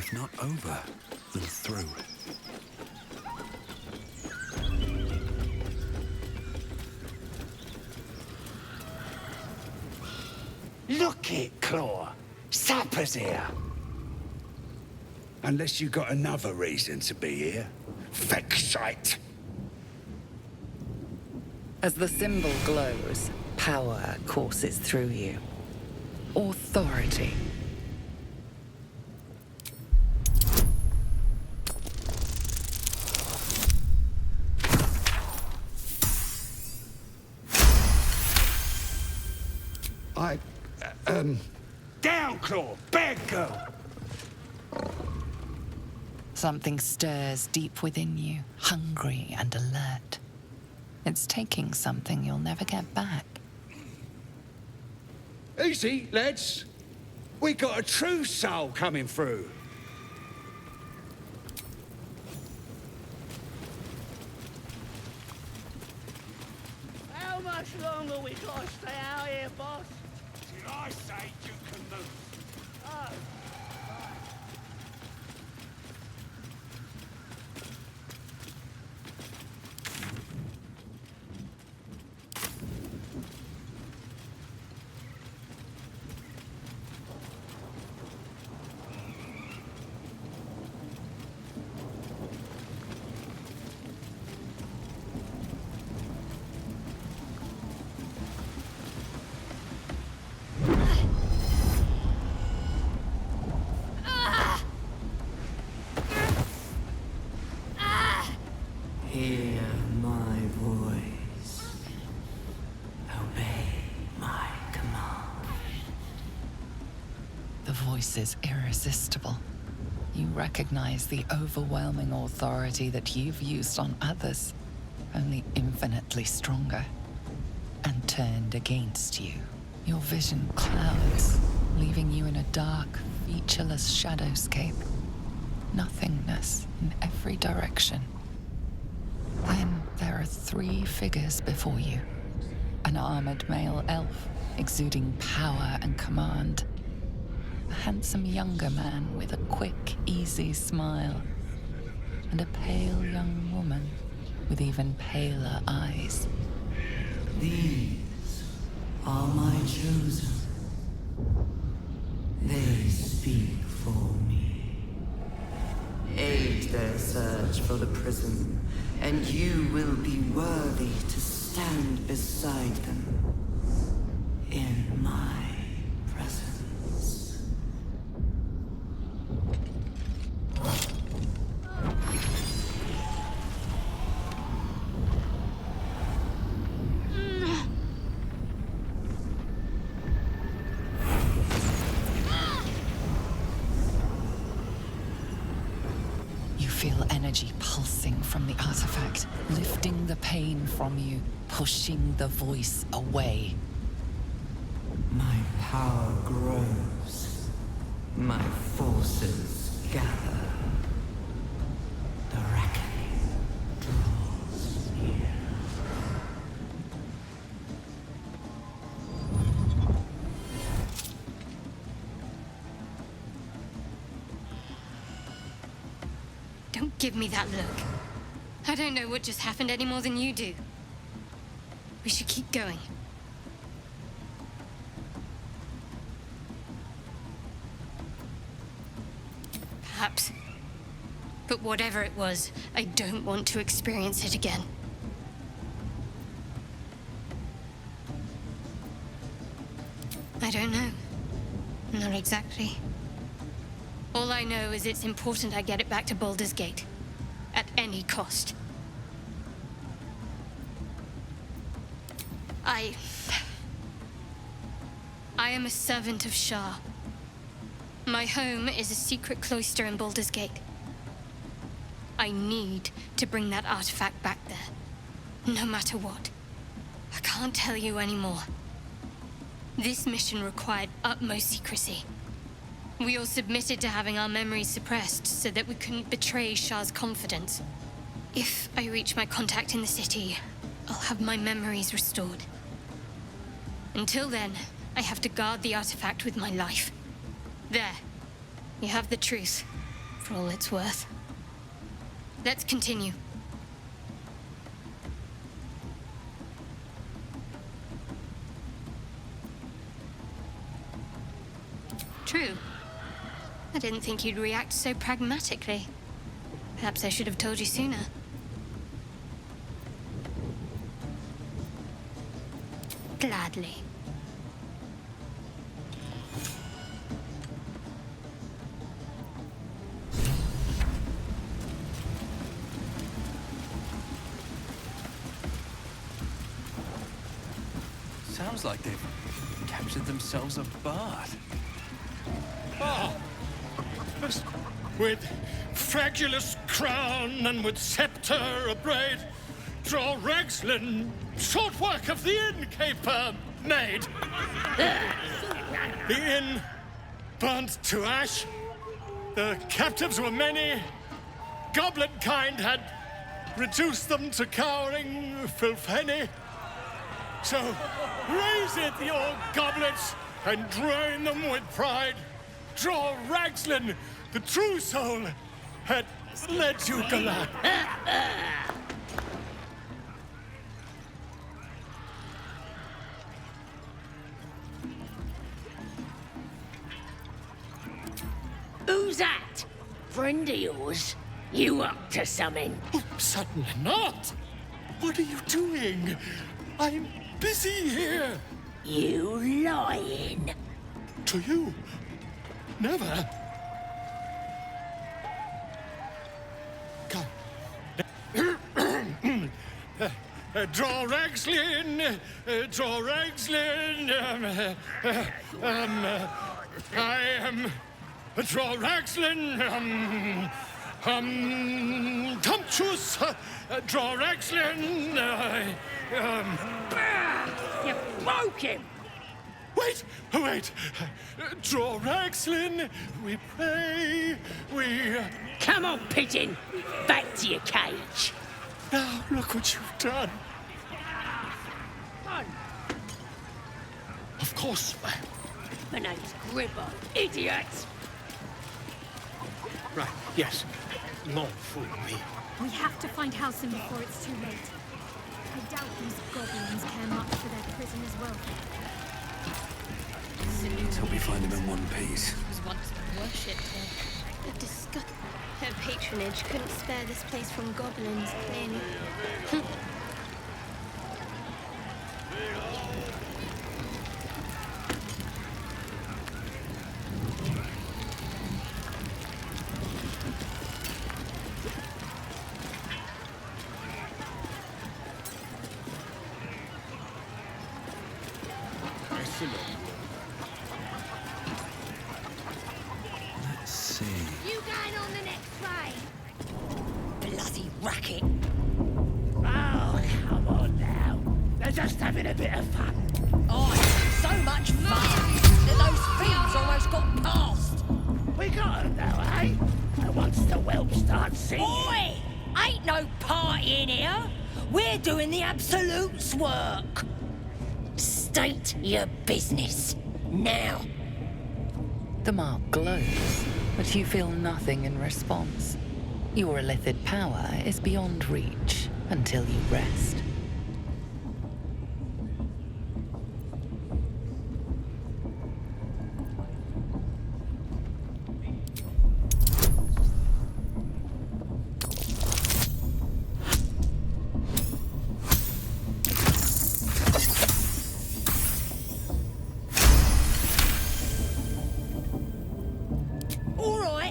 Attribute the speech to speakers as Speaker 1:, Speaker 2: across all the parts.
Speaker 1: if not over, then through.
Speaker 2: Look it, Claw. Supper's here. Unless you got another reason to be here. Vexite.
Speaker 3: As the symbol glows, power courses through you. Authority.
Speaker 2: Down, Claw! Bad girl!
Speaker 3: Something stirs deep within you, hungry and alert. It's taking something you'll never get back.
Speaker 2: Easy, lads. We got a true soul coming through.
Speaker 4: How much longer we gotta stay out here, boss?
Speaker 2: Till I say you can move.
Speaker 4: Oh.
Speaker 5: Hear my voice. Obey my command.
Speaker 3: The voice is irresistible. You recognize the overwhelming authority that you've used on others, only infinitely stronger, and turned against you. Your vision clouds, leaving you in a dark, featureless shadowscape. Nothingness in every direction. Then there are 3 figures before you. An armored male elf, exuding power and command. A handsome younger man with a quick, easy smile. And a pale young woman with even paler eyes.
Speaker 5: These are my chosen. They speak for me. Aid their search for the prism, and you will be worthy to stand beside them in my presence.
Speaker 3: You feel energy pulsing from the artifact, lifting the pain from you, pushing the voice away.
Speaker 5: My power grows. My forces gather. The reckoning draws near.
Speaker 6: Don't give me that look. I don't know what just happened any more than you do. We should keep going. Perhaps. But whatever it was, I don't want to experience it again. I don't know. Not exactly. All I know is it's important I get it back to Baldur's Gate. At any cost. I am a servant of Shah. My home is a secret cloister in Baldur's Gate. I need to bring that artifact back there. No matter what. I can't tell you anymore. This mission required utmost secrecy. We all submitted to having our memories suppressed so that we couldn't betray Shah's confidence. If I reach my contact in the city, I'll have my memories restored. Until then, I have to guard the artifact with my life. There. You have the truth. for all it's worth. Let's continue. True. I didn't think you'd react so pragmatically. Perhaps I should have told you sooner. Gladly.
Speaker 1: Sounds like they've captured themselves a bard.
Speaker 7: Ah, with fragulous crown and with scepter abraid, draw Ragslin, short work of the innkeeper made. The inn burnt to ash. The captives were many. Goblin kind had reduced them to cowering filfenny. So raise it, your goblets, and drain them with pride. Draw Ragslin, the true soul, had led you glad.
Speaker 4: Who's that? Friend of yours? You up to something?
Speaker 7: Oh, certainly not. What are you doing? I'm busy here.
Speaker 4: You lying.
Speaker 7: To you? Never. Come. Draw Ragslin. Draw Ragslin. I am. Draw Ragslin. Tumptuous. Draw Ragslin.
Speaker 4: You broke him.
Speaker 7: Wait, wait. Draw Ragslin. We pray. We.
Speaker 4: Come on, pigeon. Back to your cage.
Speaker 7: Now look what you've done.
Speaker 4: Run.
Speaker 7: Of course.
Speaker 4: My name's Gribber. Idiot.
Speaker 7: Right. Yes. Not fool me.
Speaker 8: We have to find Halsin before it's too late. I doubt these goblins care much for their prisoner's welfare.
Speaker 1: Till we find them in one piece.
Speaker 6: Was once worshipped her. A disgust. Her patronage couldn't spare this place from goblins, clearly.
Speaker 1: Let's see.
Speaker 8: You going on the next train?
Speaker 4: Bloody racket.
Speaker 2: Oh, come on now. They're just having a bit of fun.
Speaker 4: Oh, so much fun that those thieves almost got past.
Speaker 2: We got them though, eh? And once the whelp starts singing...
Speaker 4: Oi! Ain't no party in here. We're doing the Absolute's work. State your business. Now.
Speaker 3: The mark glows, but you feel nothing in response. Your illithid power is beyond reach until you rest.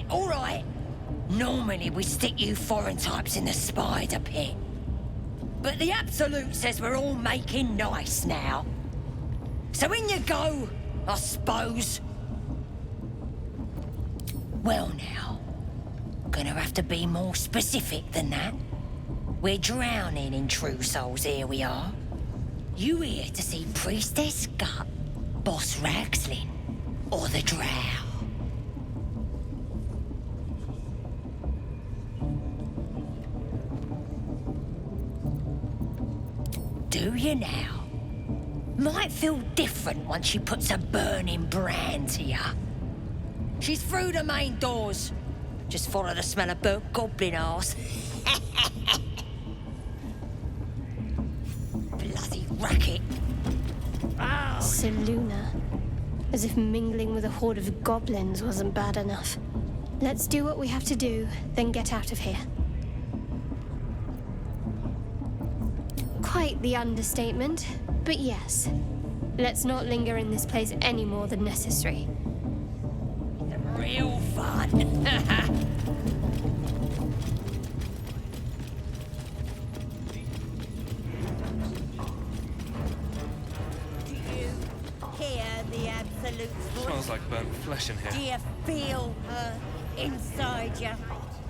Speaker 4: All right. Normally we stick you foreign types in the spider pit. But the Absolute says we're all making nice now. So in you go, I suppose. Well now, gonna have to be more specific than that. We're drowning in true souls, here we are. You here to see Priestess Gut, Boss Ragslin, or the Drow? Do you now? Might feel different once she puts a burning brand to you. She's through the main doors. Just follow the smell of burnt goblin arse. Bloody racket.
Speaker 6: Seluna. As if mingling with a horde of goblins wasn't bad enough. Let's do what we have to do, then get out of here. Quite the understatement, but yes. Let's not linger in this place any more than necessary.
Speaker 4: Real fun.
Speaker 9: Do you hear the Absolute's voice?
Speaker 1: Smells like burnt flesh in
Speaker 9: Do
Speaker 1: here.
Speaker 9: you feel her inside you?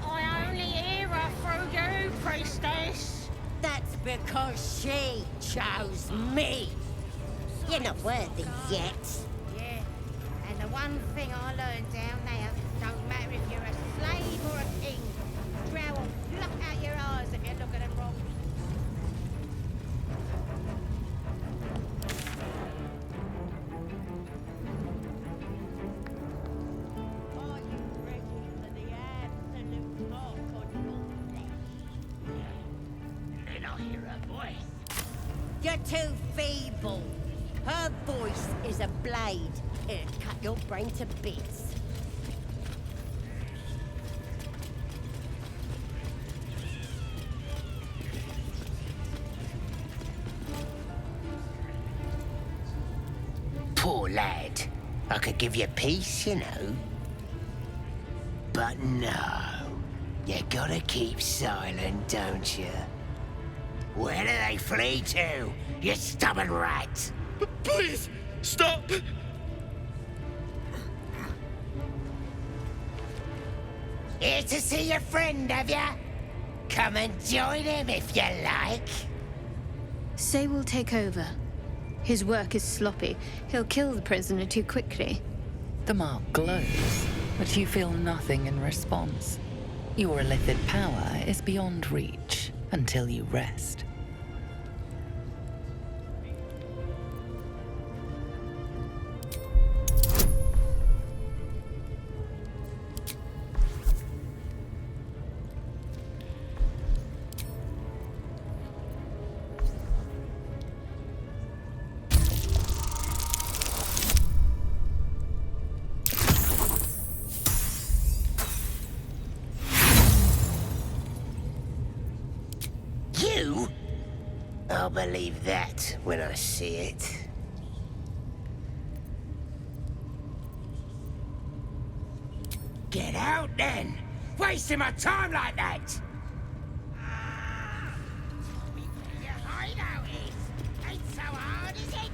Speaker 10: I only hear her through you, priestess.
Speaker 9: That's because she chose me. You're not worthy yet.
Speaker 10: Yeah, and the one thing I learned down there, don't matter if you're a slave or a king. Drow will pluck out your eyes if you look at them wrong.
Speaker 9: Are you ready for the absolute mark on your flesh?
Speaker 10: Then I hear her voice.
Speaker 9: You're too feeble. Her voice is a blade. It'll cut your brain to bits.
Speaker 11: Poor lad. I could give you peace, you know. But no. You gotta keep silent, don't you? Where do they flee to, you stubborn rat?
Speaker 7: Please, stop!
Speaker 11: Here to see your friend, have ya? Come and join him if you like.
Speaker 6: Say we'll take over. His work is sloppy. He'll kill the prisoner too quickly.
Speaker 3: The mark glows, but you feel nothing in response. Your illithid power is beyond reach until you rest.
Speaker 11: You? I'll believe that when I see it. Get out then! Wasting my time like that!
Speaker 10: Your hideout is. Ain't so hard, is it?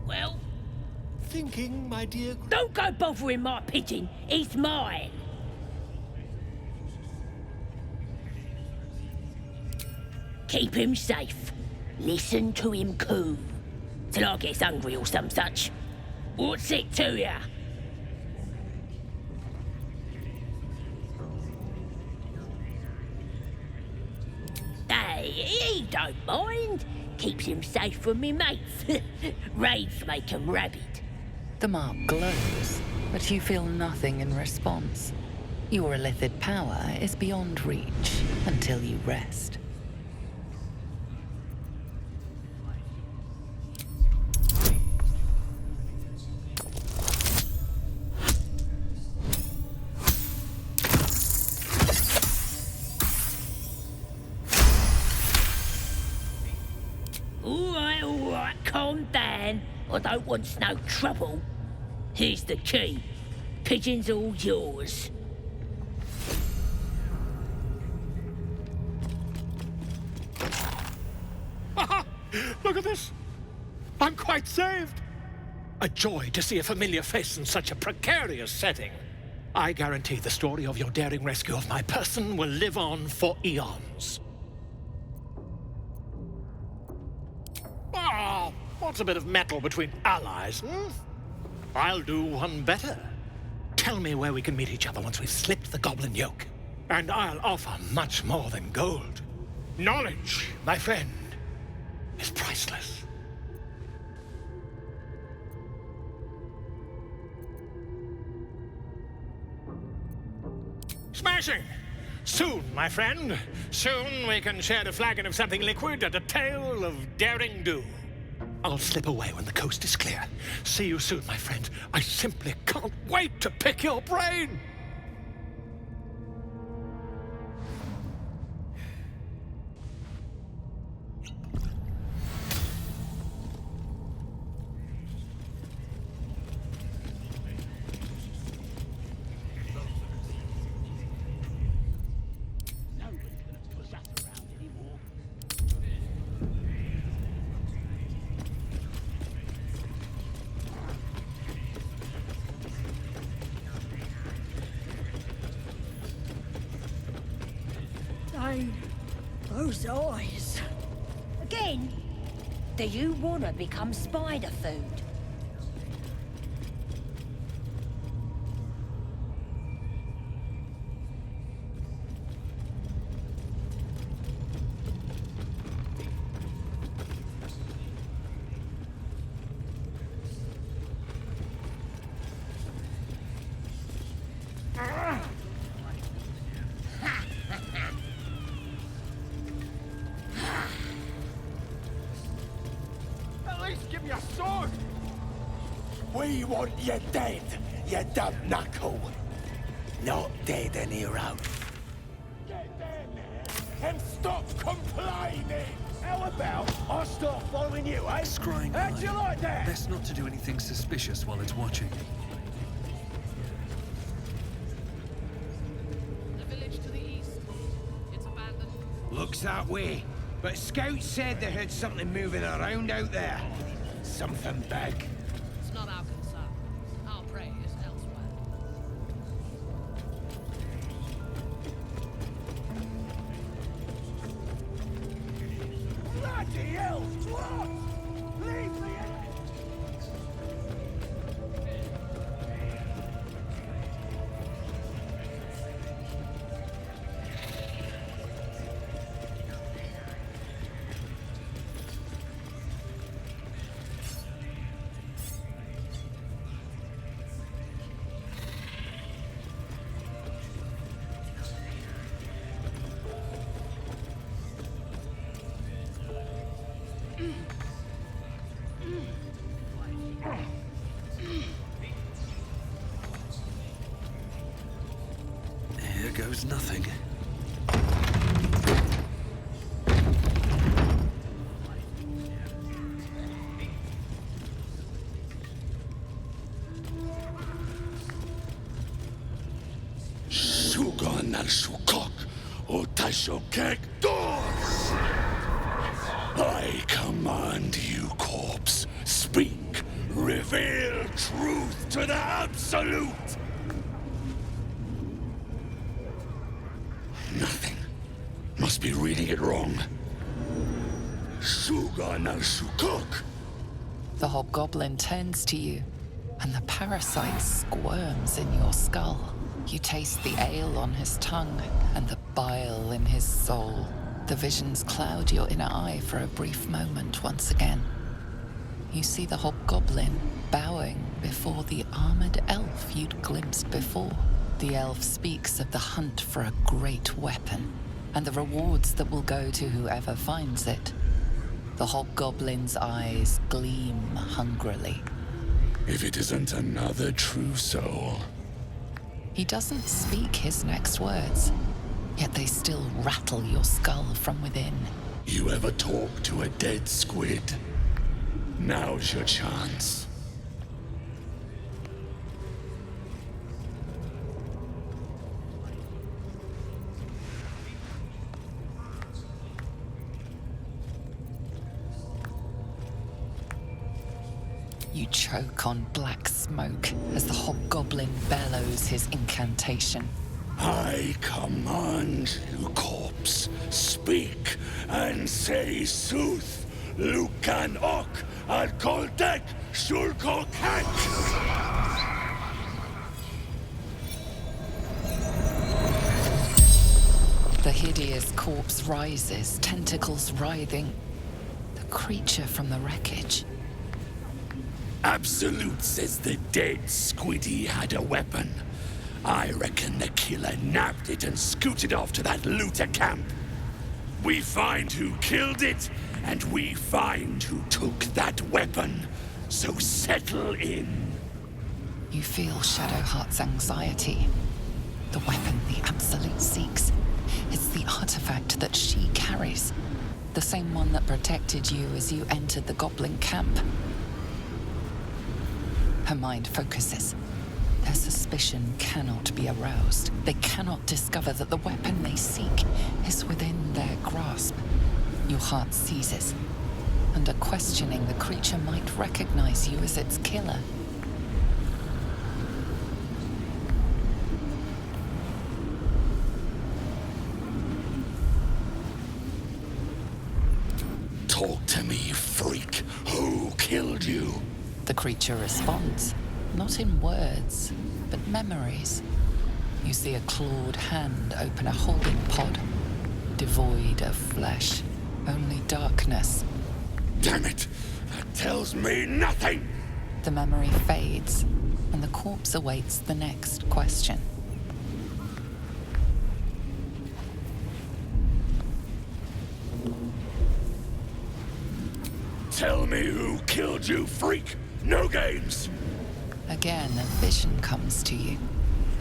Speaker 10: Well,
Speaker 7: Thinking, my dear.
Speaker 10: don't go bothering my pigeon. He's mine. Keep him safe. Listen to him coo. Till I gets hungry or some such. What's it to ya? Hey, he don't mind. Keeps him safe from me mates. Raids make him rabid.
Speaker 3: The mark glows, but you feel nothing in response. Your illithid power is beyond reach until you rest.
Speaker 10: All right, calm down. I don't want no trouble. Here's the key. Pigeon's all yours.
Speaker 7: Look at this. I'm quite saved. A joy to see a familiar face in such a precarious setting. I guarantee the story of your daring rescue of my person will live on for eons. What's a bit of metal between allies, hmm? I'll do one better. Tell me where we can meet each other once we've slipped the goblin yoke. And I'll offer much more than gold. Knowledge, my friend, is priceless. Smashing! Soon, my friend. Soon we can share a flagon of something liquid and a tale of daring do. I'll slip away when the coast is clear. See you soon, my friend. I simply can't wait to pick your brain!
Speaker 9: Those eyes.
Speaker 4: Again? Do you want to become spider food?
Speaker 2: We want you dead, you dumb knuckle. Not dead an hero. Get down there and stop complaining. How about I start following you, eh?
Speaker 1: Scrying.
Speaker 2: How'd you like that?
Speaker 1: Best not to do anything suspicious while it's watching.
Speaker 12: The village to the east. It's abandoned.
Speaker 13: Looks that way. But scouts said they heard something moving around out there. Something big.
Speaker 12: It's not our concern. Our prey is elsewhere.
Speaker 2: Bloody hell! What? Leave me out!
Speaker 1: Here goes nothing.
Speaker 2: Sugan al Shukok, Otashokek doors! I command you, corpse. Speak. Reveal truth to the absolute! Nothing. Must be reading it wrong. Sugan al Shukok.
Speaker 3: The hobgoblin turns to you, and the parasite squirms in your skull. You taste the ale on his tongue and the bile in his soul. The visions cloud your inner eye for a brief moment once again. You see the hobgoblin bowing before the armored elf you'd glimpsed before. The elf speaks of the hunt for a great weapon and the rewards that will go to whoever finds it. The hobgoblin's eyes gleam hungrily.
Speaker 2: If it isn't another true soul.
Speaker 3: He doesn't speak his next words, yet they still rattle your skull from within.
Speaker 2: You ever talk to a dead squid? Now's your chance.
Speaker 3: You choke on black smoke as the hobgoblin bellows his incantation.
Speaker 2: I command you, corpse. Speak and say sooth. Lucan ok al koldek shulkok hek.
Speaker 3: Clear's corpse rises, tentacles writhing. The creature from the wreckage.
Speaker 2: Absolute says the dead Squiddy had a weapon. I reckon the killer nabbed it and scooted off to that looter camp. We find who killed it, and we find who took that weapon. So settle in.
Speaker 3: You feel Shadowheart's anxiety. The weapon the Absolute seeks. It's the artifact that she carries. The same one that protected you as you entered the goblin camp. Her mind focuses. Their suspicion cannot be aroused. They cannot discover that the weapon they seek is within their grasp. Your heart seizes. Under questioning, the creature might recognize you as its killer.
Speaker 2: Talk to me, freak. Who killed you?
Speaker 3: The creature responds, not in words, but memories. You see a clawed hand open a holding pod, devoid of flesh, only darkness.
Speaker 2: Damn it! That tells me nothing!
Speaker 3: The memory fades, and the corpse awaits the next question.
Speaker 2: Tell me who killed you, freak! No games!
Speaker 3: Again, a vision comes to you.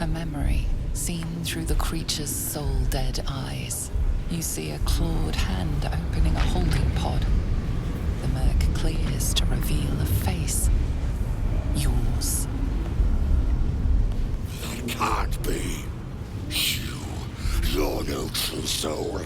Speaker 3: A memory, seen through the creature's soul-dead eyes. You see a clawed hand opening a holding pod. The murk clears to reveal a face. Yours.
Speaker 2: That can't be. You're no true soul.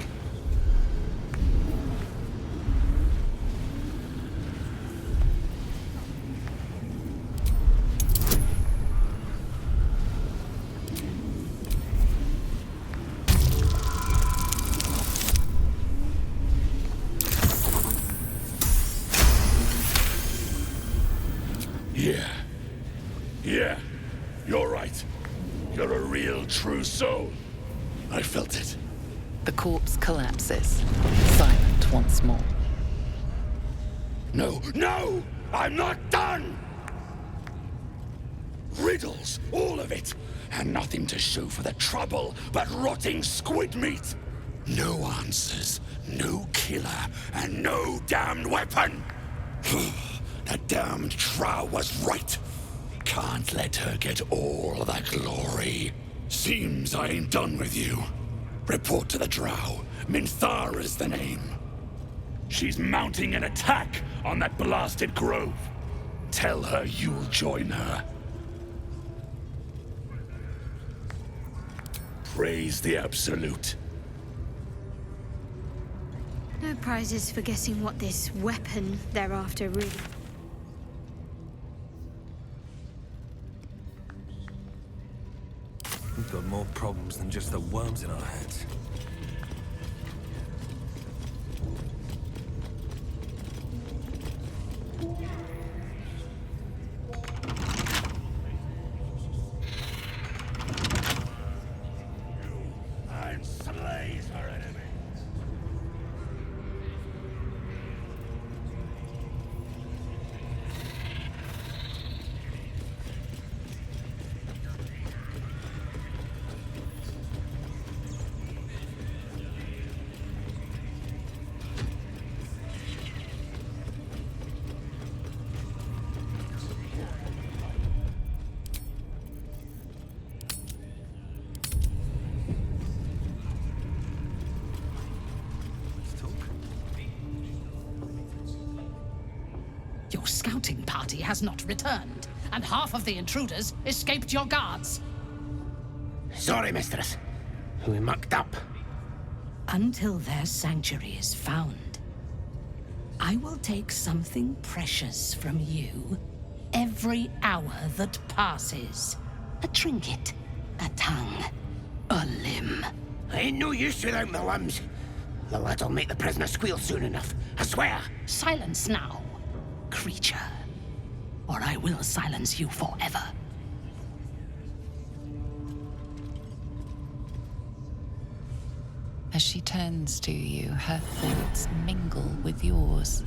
Speaker 2: Yeah, you're right. You're a real true soul. I felt it.
Speaker 3: The corpse collapses, silent once more.
Speaker 2: No! I'm not done! Riddles, all of it, and nothing to show for the trouble but rotting squid meat. No answers, no killer, and no damned weapon. That damned Drow was right. Can't let her get all that glory. Seems I ain't done with you. Report to the Drow. Minthara's the name. She's mounting an attack on that blasted grove. Tell her you'll join her. Praise the Absolute.
Speaker 8: No prizes for guessing what this weapon they're after really.
Speaker 1: We've got more problems than just the worms in our heads.
Speaker 2: And slays her enemy.
Speaker 12: Your scouting party has not returned, and half of the intruders escaped your guards.
Speaker 11: Sorry, mistress. We mucked up.
Speaker 14: Until their sanctuary is found, I will take something precious from you every hour that passes. A trinket, a tongue, a limb.
Speaker 11: I ain't no use without my limbs. The lad'll make the prisoner squeal soon enough, I swear.
Speaker 14: Silence now, creature, or I will silence you forever.
Speaker 3: As she turns to you, her thoughts mingle with yours.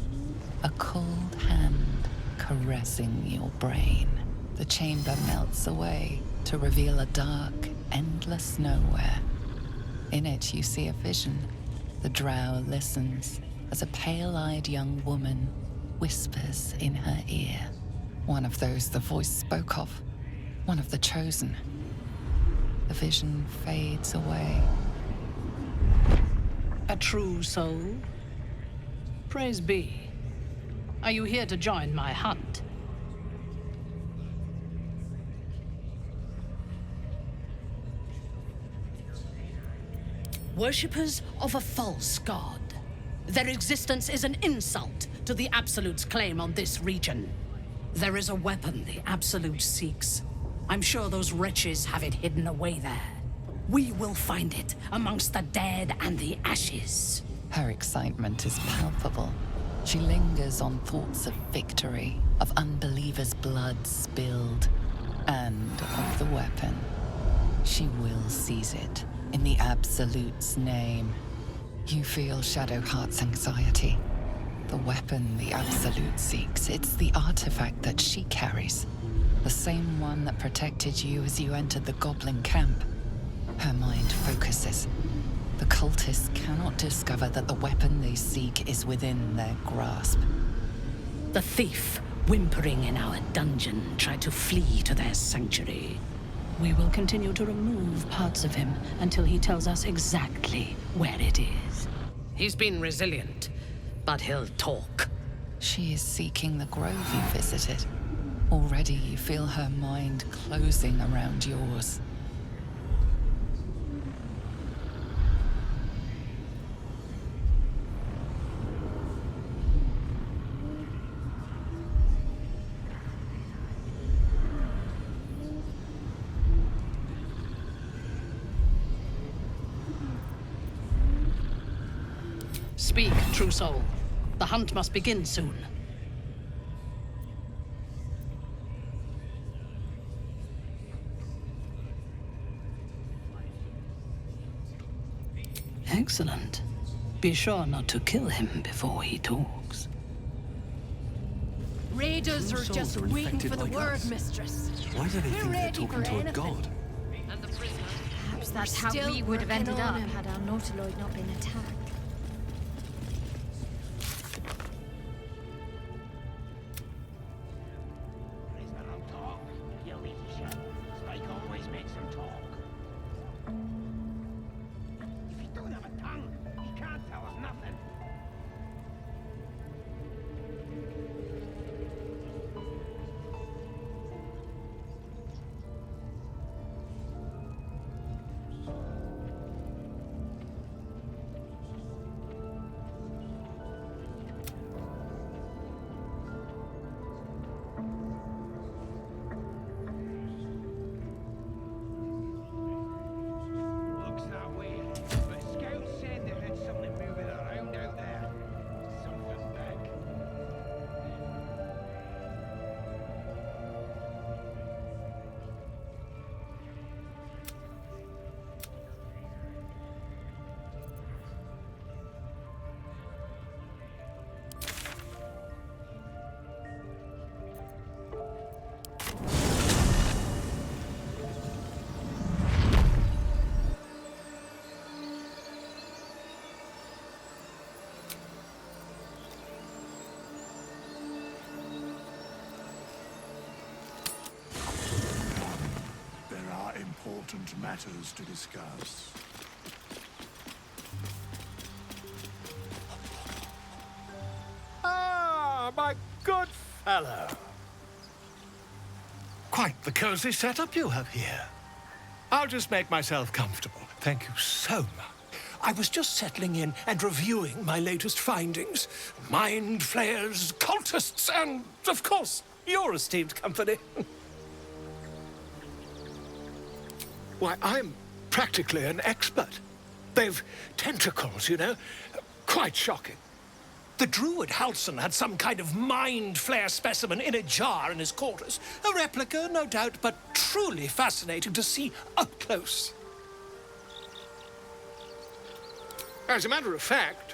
Speaker 3: A cold hand caressing your brain. The chamber melts away to reveal a dark, endless nowhere. In it, you see a vision. The drow listens as a pale-eyed young woman whispers in her ear. One of those the voice spoke of. One of the chosen. The vision fades away.
Speaker 12: A true soul? Praise be. Are you here to join my hunt? Worshippers of a false god. Their existence is an insult to the Absolute's claim on this region. There is a weapon the Absolute seeks. I'm sure those wretches have it hidden away there. We will find it amongst the dead and the ashes.
Speaker 3: Her excitement is palpable. She lingers on thoughts of victory, of unbelievers' blood spilled, and of the weapon. She will seize it, in the Absolute's name. You feel Shadowheart's anxiety. The weapon the Absolute seeks, it's the artifact that she carries. The same one that protected you as you entered the Goblin camp. Her mind focuses. The cultists cannot discover that the weapon they seek is within their grasp.
Speaker 12: The thief, whimpering in our dungeon, tried to flee to their sanctuary. We will continue to remove parts of him until he tells us exactly where it is. He's been resilient, but he'll talk.
Speaker 3: She is seeking the grove you visited. Already you feel her mind closing around yours.
Speaker 12: Speak, true soul. The hunt must begin soon. Excellent. Be sure not to kill him before he talks.
Speaker 8: Raiders are just waiting for the word, mistress.
Speaker 1: Why do they think they're talking to a god?
Speaker 8: Perhaps that's how we would have ended up had our Nautiloid not been attacked.
Speaker 2: Important matters to discuss.
Speaker 7: Ah, my good fellow. Quite the cozy setup you have here. I'll just make myself comfortable. Thank you so much. I was just settling in and reviewing my latest findings. Mind flayers, cultists, and, of course, your esteemed company. Why, I'm practically an expert. They've tentacles, you know. Quite shocking. The druid Halson had some kind of mind flare specimen in a jar in his quarters. A replica, no doubt, but truly fascinating to see up close. As a matter of fact,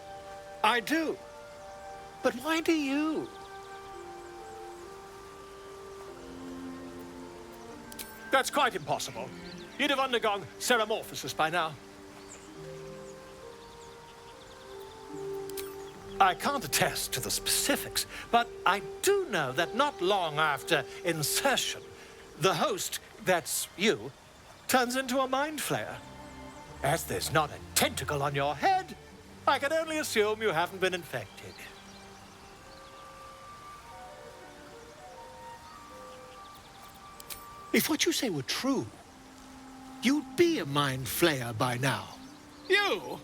Speaker 7: I do. But why do you? That's quite impossible. You'd have undergone ceramorphosis by now. I can't attest to the specifics, but I do know that not long after insertion, the host, that's you, turns into a mind flayer. As there's not a tentacle on your head, I can only assume you haven't been infected. If what you say were true, you'd be a mind flayer by now. You?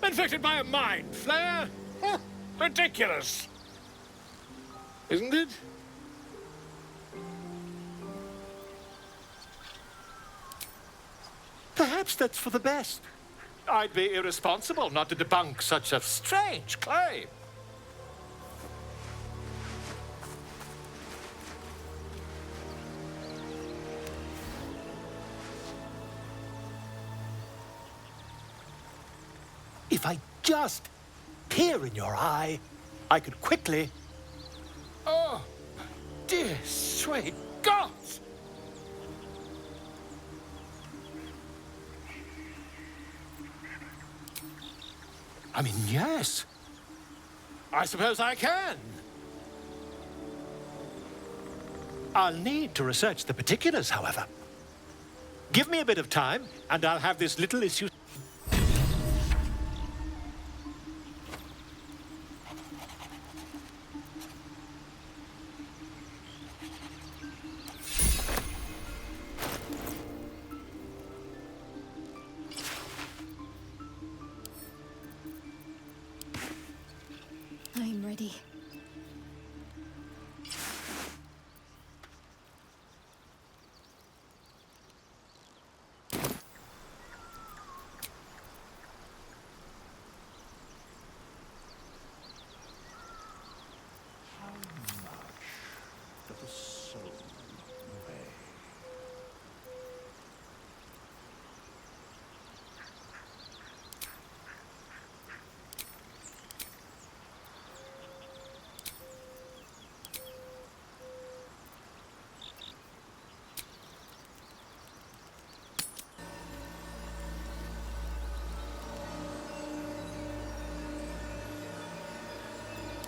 Speaker 7: Infected by a mind flayer? Huh, ridiculous. Isn't it? Perhaps that's for the best. I'd be irresponsible not to debunk such a strange claim. If I just peer in your eye, I could quickly... Oh, dear sweet gods! I mean, yes. I suppose I can. I'll need to research the particulars, however. Give me a bit of time, and I'll have this little issue...
Speaker 8: I'm ready.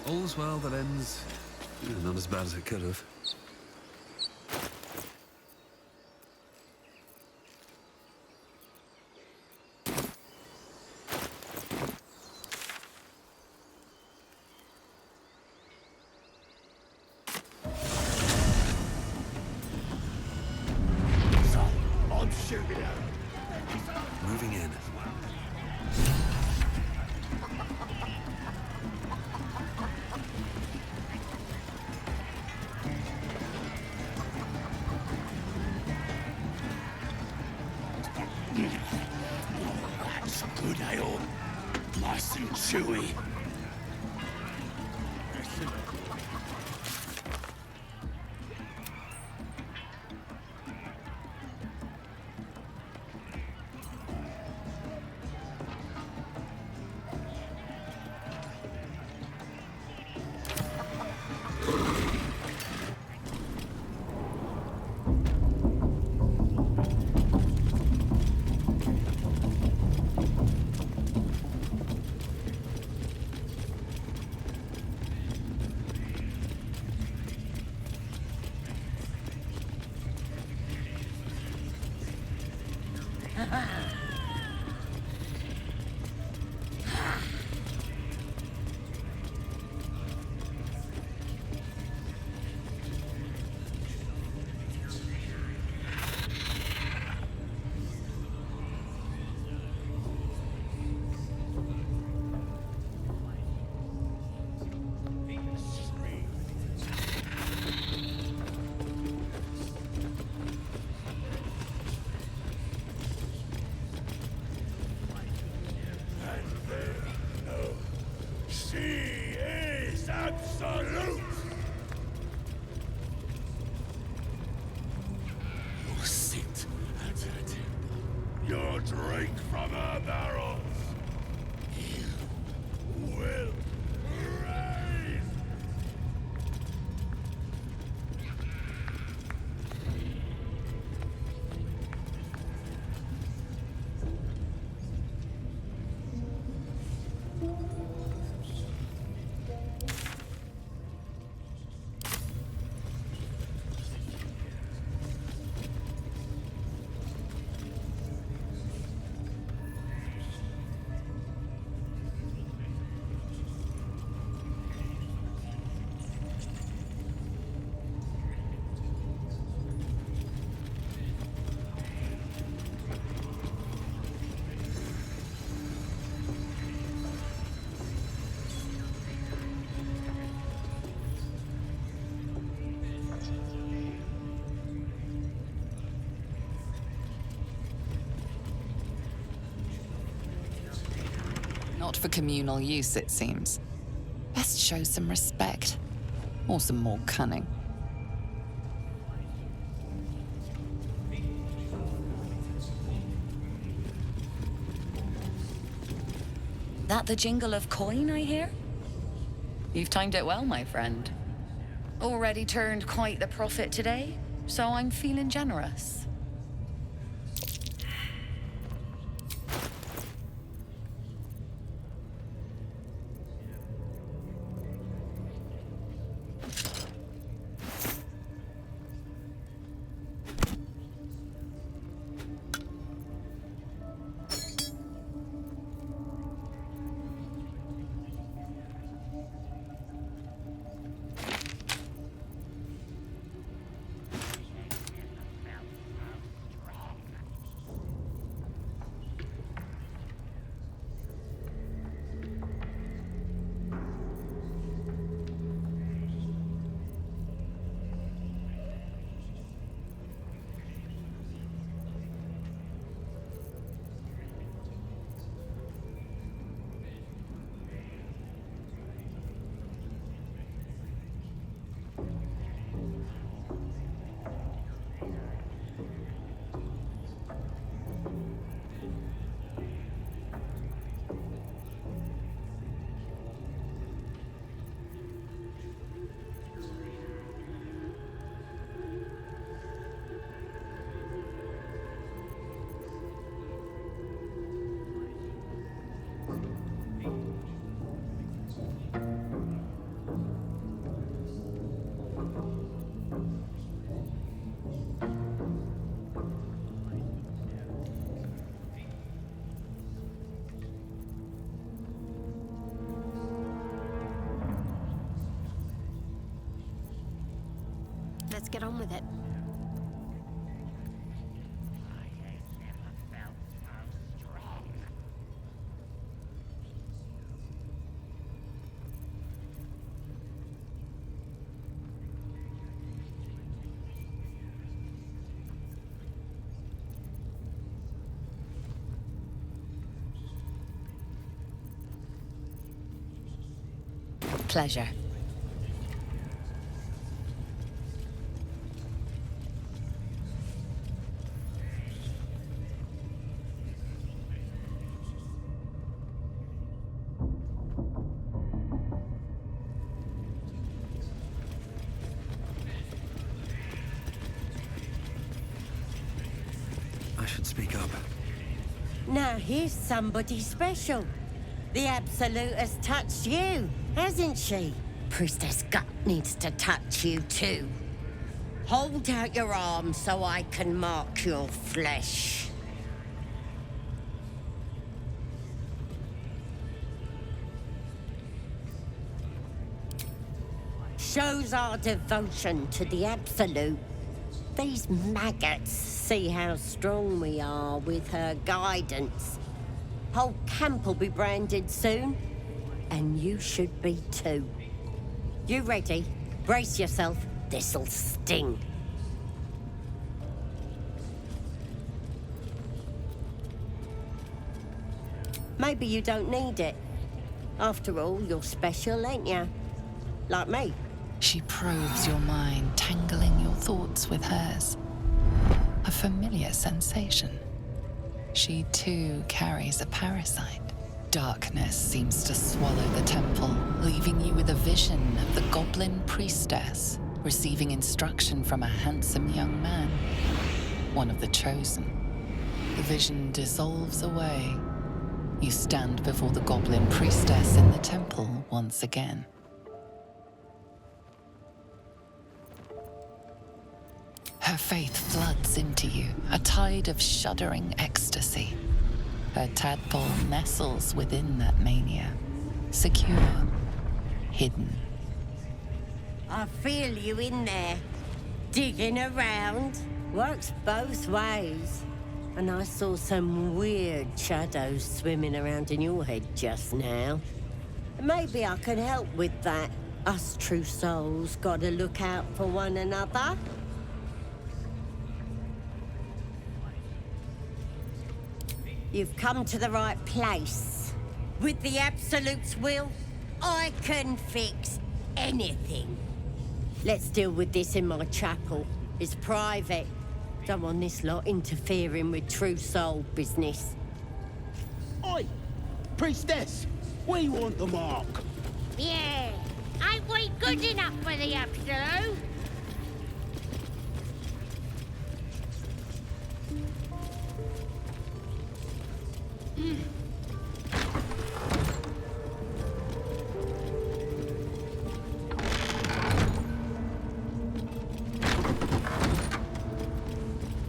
Speaker 1: All's well that ends, not as bad as it could have.
Speaker 2: I'm shooting at him.
Speaker 1: Moving in.
Speaker 2: That's good ale. Nice and chewy. She is absolute! You'll sit at her table. You'll drink from her barrels.
Speaker 3: Not for communal use, it seems. Best show some respect. Or some more cunning.
Speaker 15: That the jingle of coin, I hear? You've timed it well, my friend. Already turned quite the profit today, so I'm feeling generous.
Speaker 8: Let's get on with it.
Speaker 15: Pleasure.
Speaker 1: I should speak up.
Speaker 9: Now here's somebody special. The Absolute has touched you, hasn't she? Priestess Gut needs to touch you too. Hold out your arm so I can mark your flesh. Shows our devotion to the Absolute. These maggots see how strong we are with her guidance. Whole camp will be branded soon, and you should be too. You ready? Brace yourself. This'll sting. Maybe you don't need it. After all, you're special, ain't ya? Like me.
Speaker 3: She probes your mind, tangling your thoughts with hers. A familiar sensation. She too carries a parasite. Darkness seems to swallow the temple, leaving you with a vision of the goblin priestess receiving instruction from a handsome young man, one of the chosen. The vision dissolves away. You stand before the goblin priestess in the temple once again. Her faith floods into you, a tide of shuddering ecstasy. Her tadpole nestles within that mania, secure, hidden.
Speaker 9: I feel you in there, digging around. Works both ways. And I saw some weird shadows swimming around in your head just now. Maybe I can help with that. Us true souls gotta look out for one another. You've come to the right place. With the Absolute's will, I can fix anything. Let's deal with this in my chapel. It's private. Don't want this lot interfering with true soul business.
Speaker 2: Oi! Priestess! We want the mark.
Speaker 10: Yeah. Ain't we good enough for the Absolute?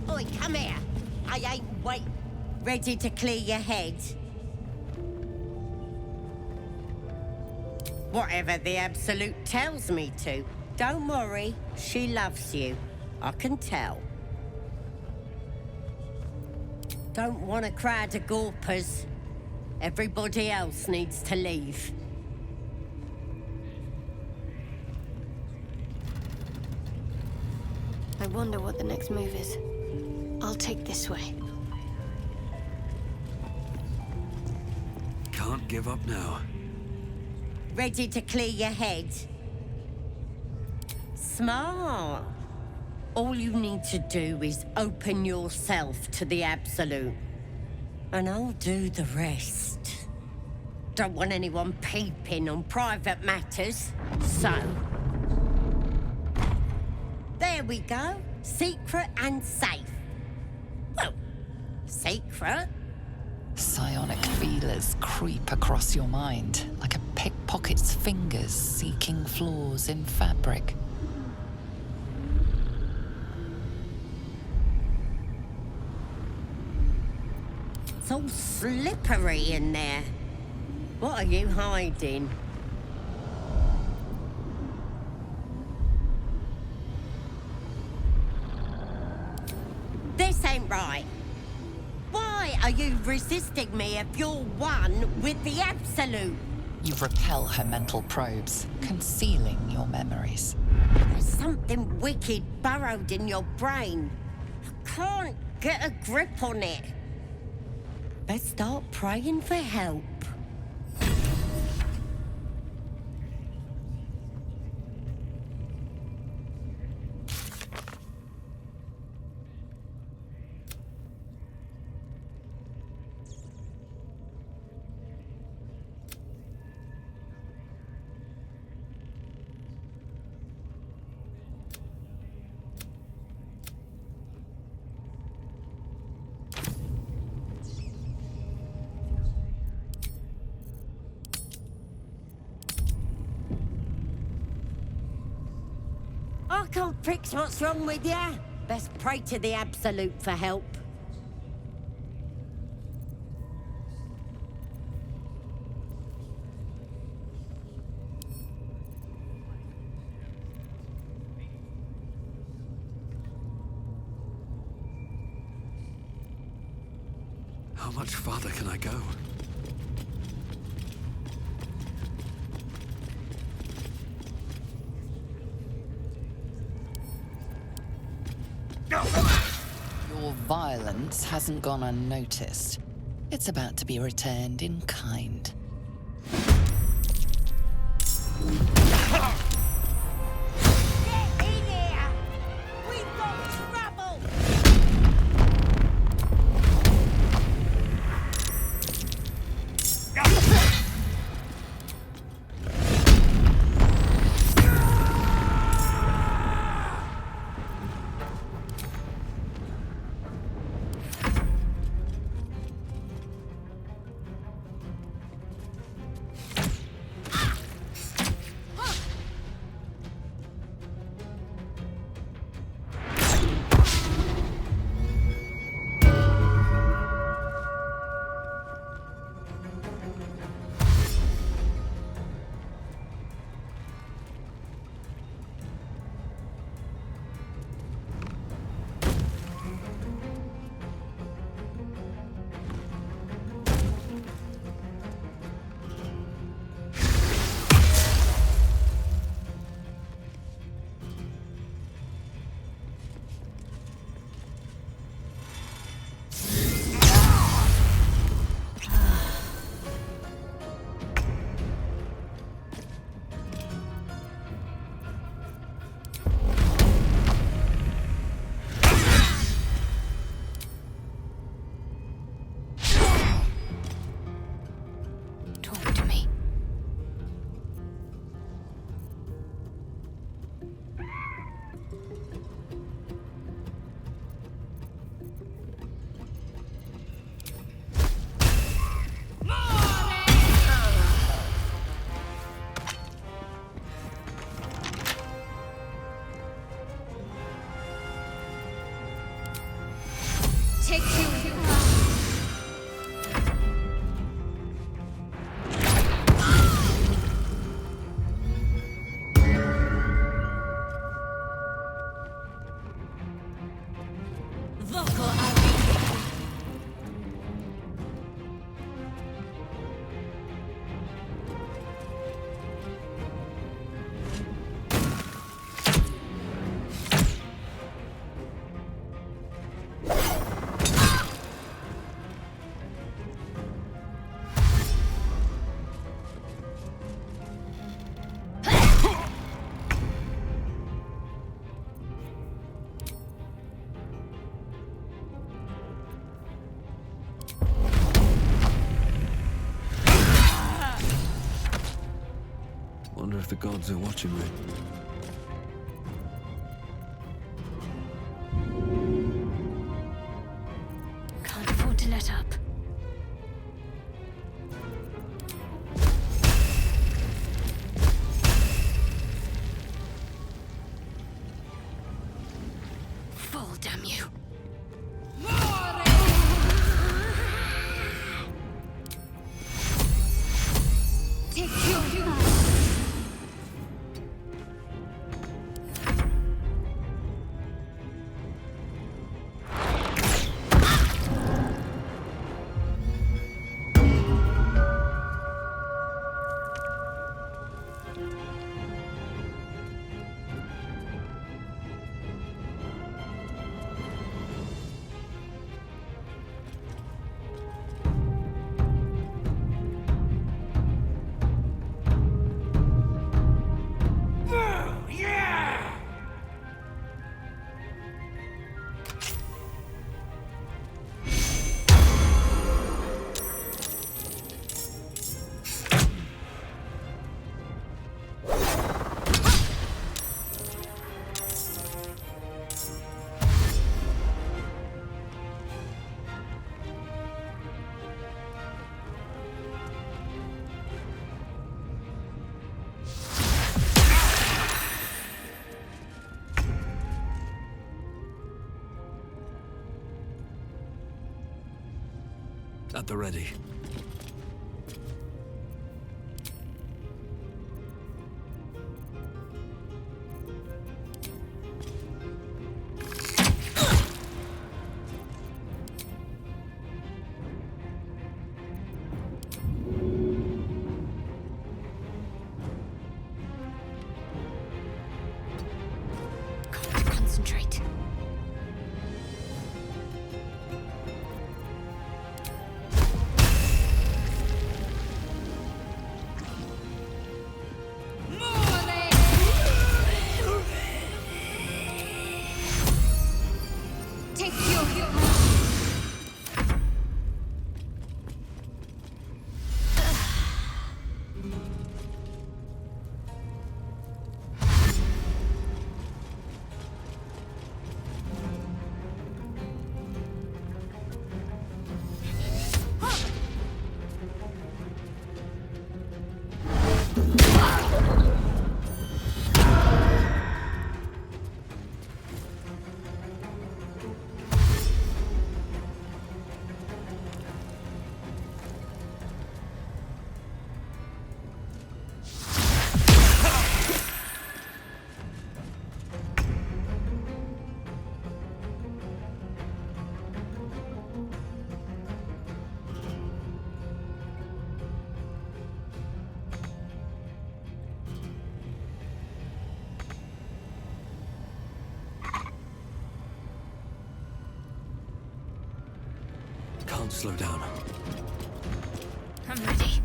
Speaker 9: Oi, come here. I ain't wait. Ready to clear your head? Whatever the Absolute tells me to. Don't worry, she loves you. I can tell. Don't want a crowd of gawpers. Everybody else needs to leave.
Speaker 6: I wonder what the next move is. I'll take this way.
Speaker 1: Can't give up now.
Speaker 9: Ready to clear your head? Smart. All you need to do is open yourself to the Absolute. And I'll do the rest. Don't want anyone peeping on private matters, so... There we go. Secret and safe. Well, secret.
Speaker 3: Psionic feelers creep across your mind like a pickpocket's fingers seeking flaws in fabric.
Speaker 9: It's all slippery in there. What are you hiding? This ain't right. Why are you resisting me if you're one with the Absolute?
Speaker 3: You repel her mental probes, concealing your memories.
Speaker 9: There's something wicked burrowed in your brain. I can't get a grip on it. Let's start praying for help. I can't fix what's wrong with you. Best pray to the Absolute for help.
Speaker 1: How much farther can I go?
Speaker 3: Your violence hasn't gone unnoticed. It's about to be returned in kind.
Speaker 9: Get in here! We've got trouble!
Speaker 8: Take two.
Speaker 1: Wonder if the gods are watching me.
Speaker 8: Can't afford to let up. Fall, damn you. Take two.
Speaker 1: At the ready.
Speaker 8: Got to concentrate. Take two.
Speaker 1: Can't slow down.
Speaker 8: I'm ready.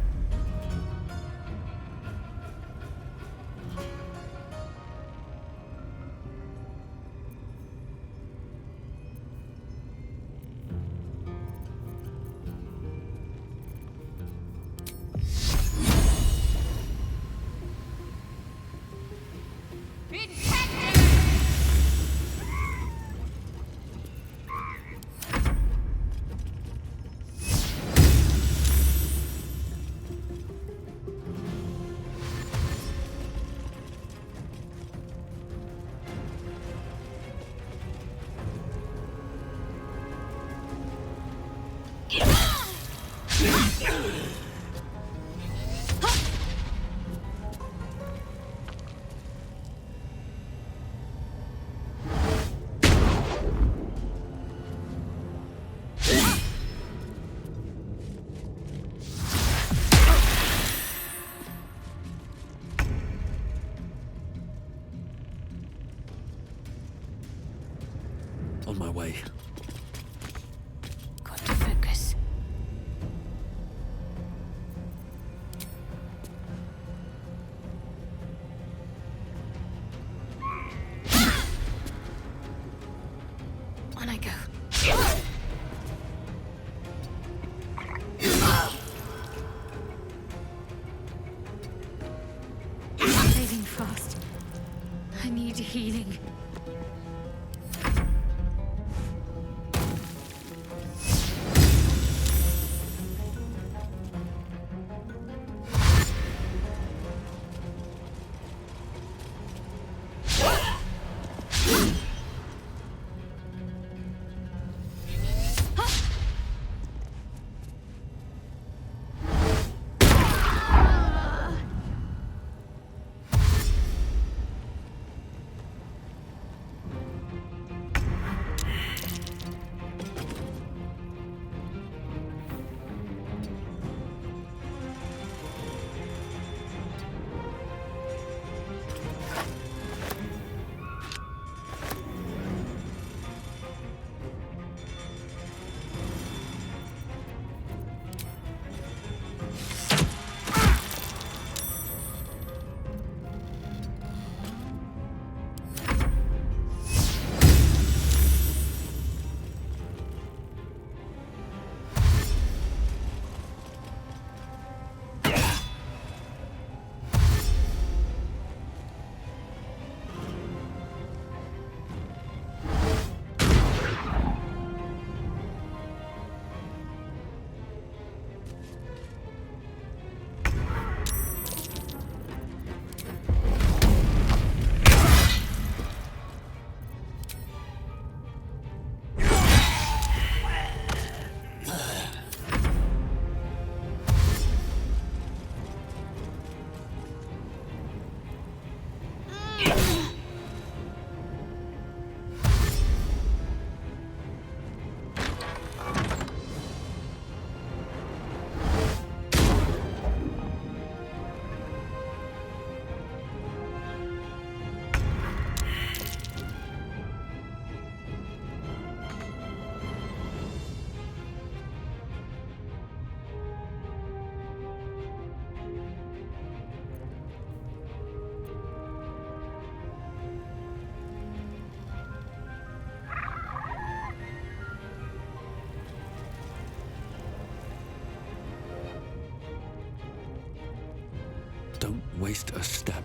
Speaker 1: waste a step.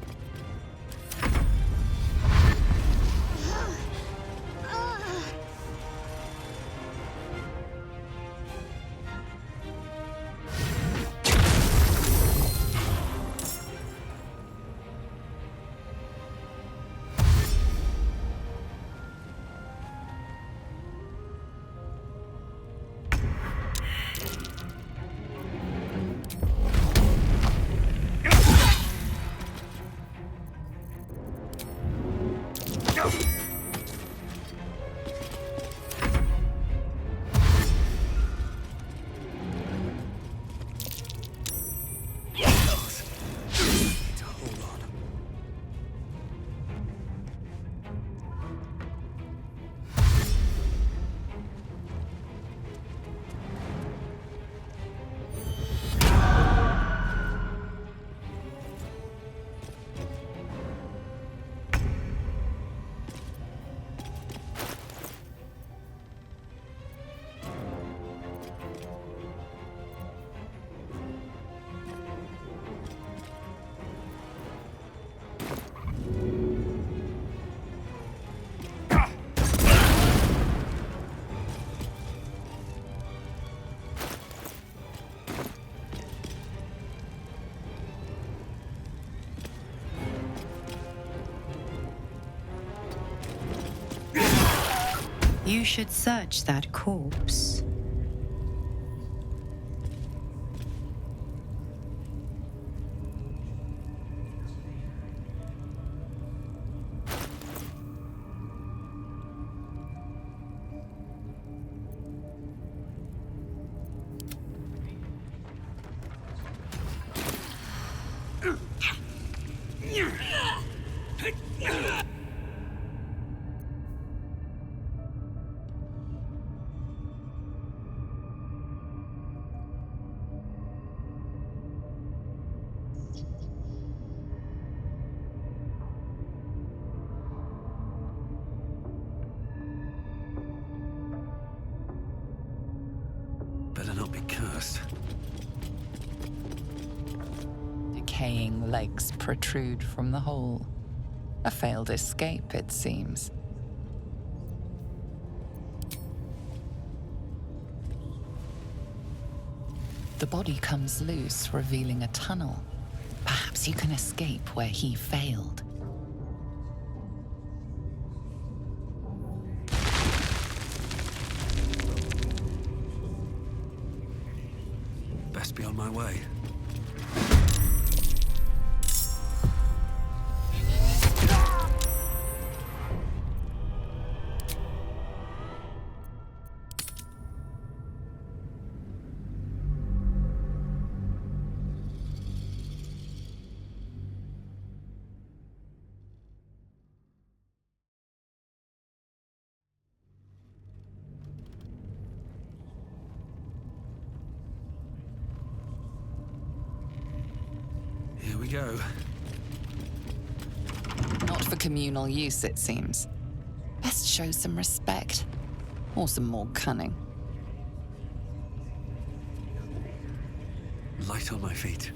Speaker 16: You should search that corpse.
Speaker 1: Better not be cursed.
Speaker 3: Decaying legs protrude from the hole. A failed escape, it seems. The body comes loose, revealing a tunnel. Perhaps you can escape where he failed.
Speaker 1: Best be on my way. Here we go.
Speaker 3: Not for communal use, it seems. Best show some respect. Or some more cunning.
Speaker 1: Light on my feet.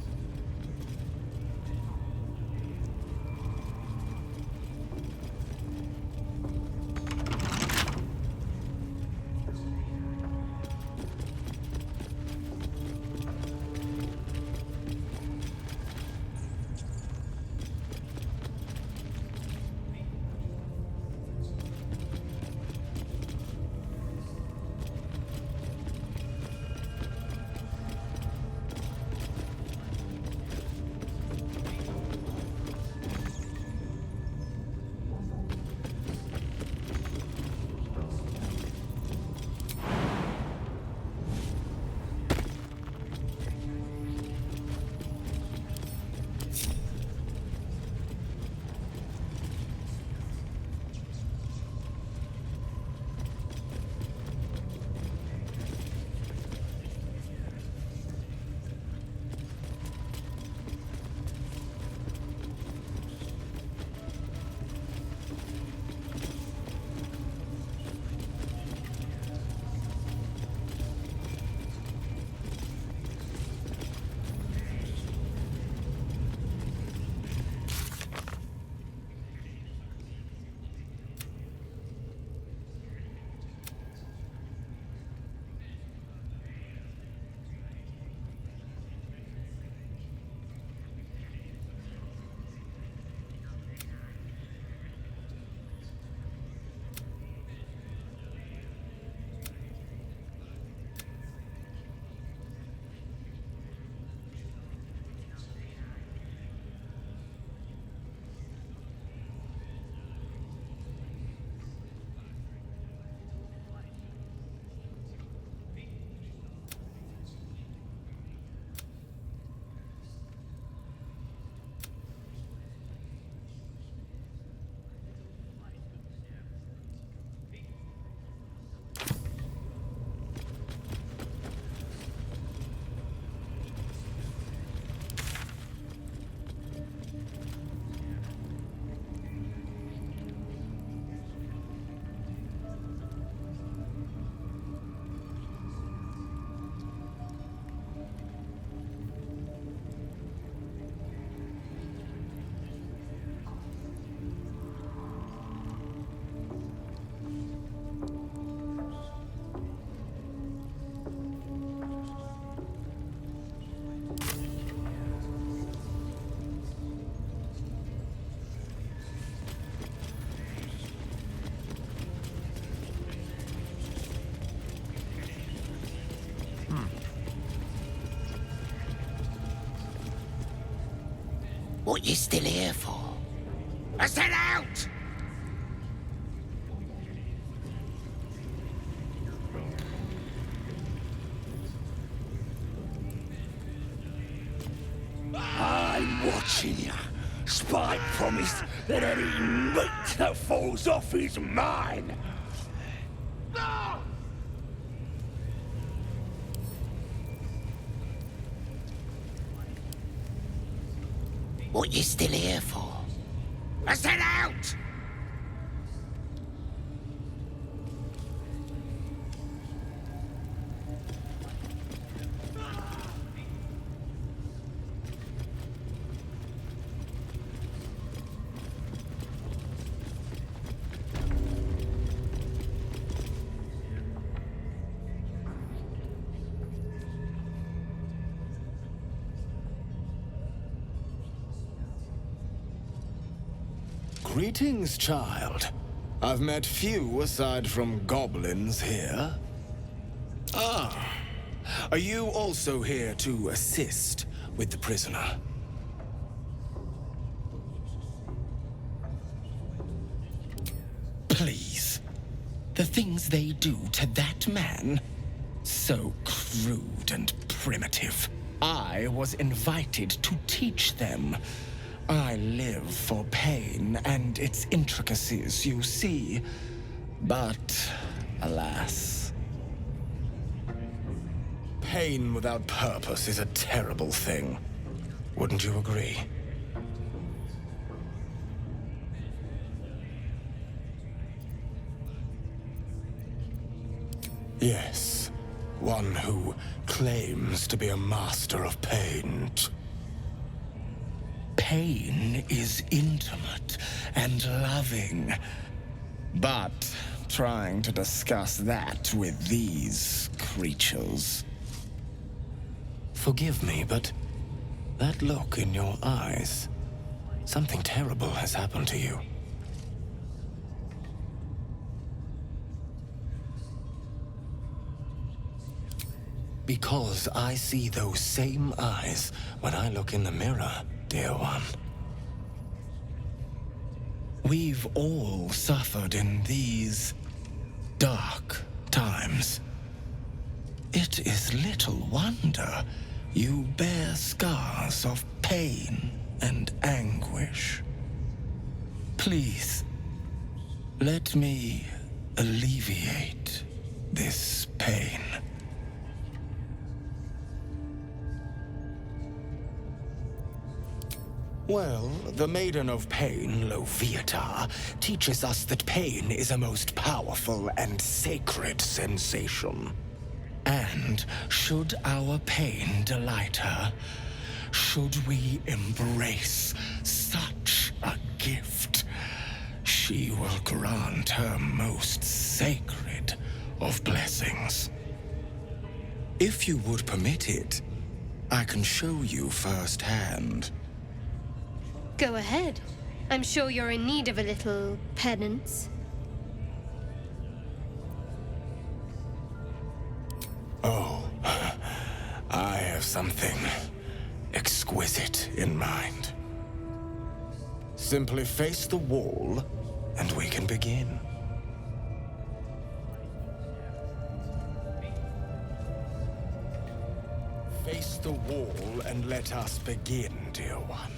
Speaker 11: What you still here for? I said out!
Speaker 2: I'm watching you. Spike promised that any meat that falls off is mine.
Speaker 11: What you still here for? I said out!
Speaker 17: Greetings, child. I've met few aside from goblins here. Ah, are you also here to assist with the prisoner? Please. The things they do to that man? So crude and primitive. I was invited to teach them. I live for pain and its intricacies, you see. But, alas. Pain without purpose is a terrible thing. Wouldn't you agree? Yes, one who claims to be a master of pain. Pain is intimate and loving, but trying to discuss that with these creatures. Forgive me, but that look in your eyes, something terrible has happened to you. Because I see those same eyes when I look in the mirror, dear one. We've all suffered in these dark times. It is little wonder you bear scars of pain and anguish. Please, let me alleviate this pain. Well, the Maiden of Pain, Loviatar, teaches us that pain is a most powerful and sacred sensation. And should our pain delight her, should we embrace such a gift, she will grant her most sacred of blessings. If you would permit it, I can show you firsthand.
Speaker 6: Go ahead. I'm sure you're in need of a little penance.
Speaker 17: Oh, I have something exquisite in mind. Simply face the wall, and we can begin. Face the wall and let us begin, dear one.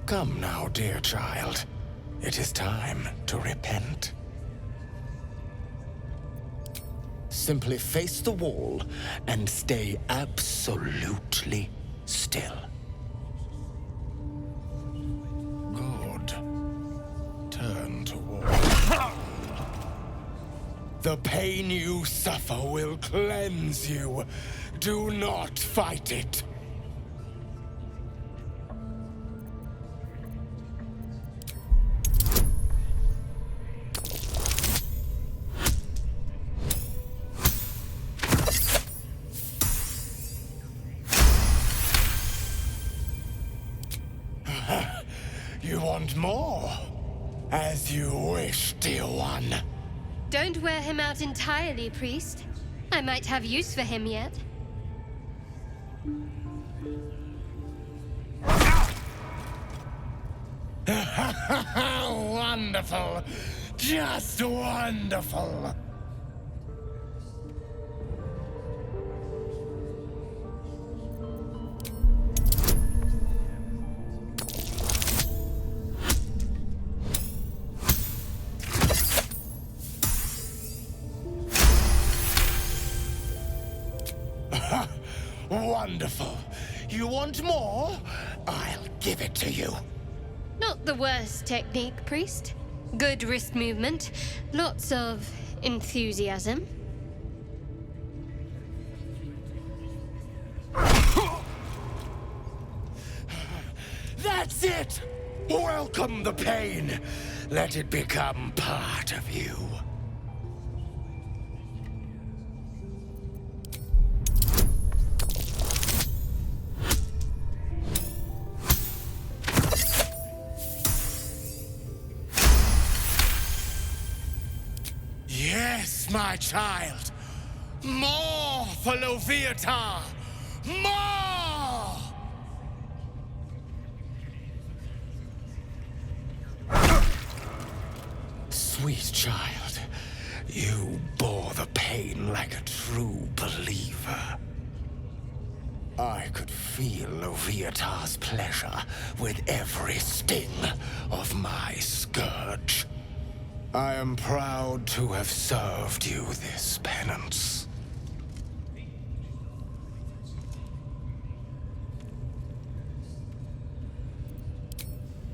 Speaker 17: Come now, dear child. It is time to repent. Simply face the wall and stay absolutely still. Good. Turn toward. The pain you suffer will cleanse you. Do not fight it. You
Speaker 2: you want more? As you wish, dear one.
Speaker 6: Don't wear him out entirely, priest. I might have use for him yet.
Speaker 2: Wonderful. Just wonderful. Wonderful. You want more? I'll give it to you.
Speaker 6: Not the worst technique, priest. Good wrist movement. Lots of enthusiasm.
Speaker 2: That's it! Welcome the pain. Let it become part of you. Yes, my child. More for Loviatar. More! Sweet child, you bore the pain like a true believer. I could feel Loviatar's pleasure with every sting of my scourge. I am proud to have served you this penance.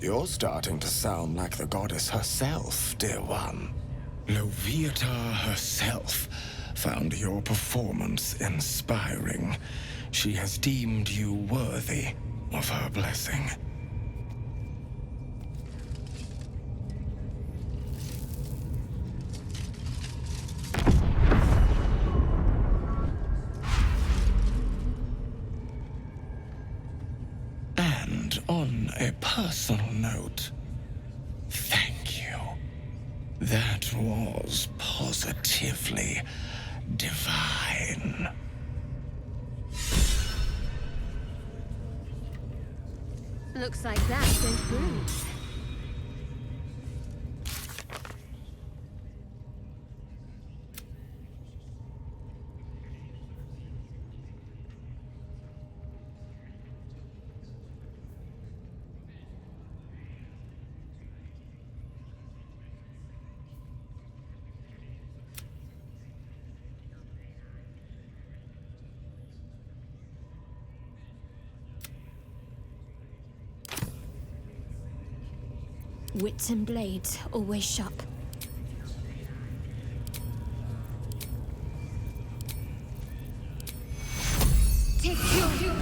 Speaker 2: You're starting to sound like the goddess herself, dear one. Loviatar herself found your performance inspiring. She has deemed you worthy of her blessing. And on a personal note, thank you. That was positively divine.
Speaker 8: Looks like that went bruised. Wits and blades, always sharp.
Speaker 6: Take you.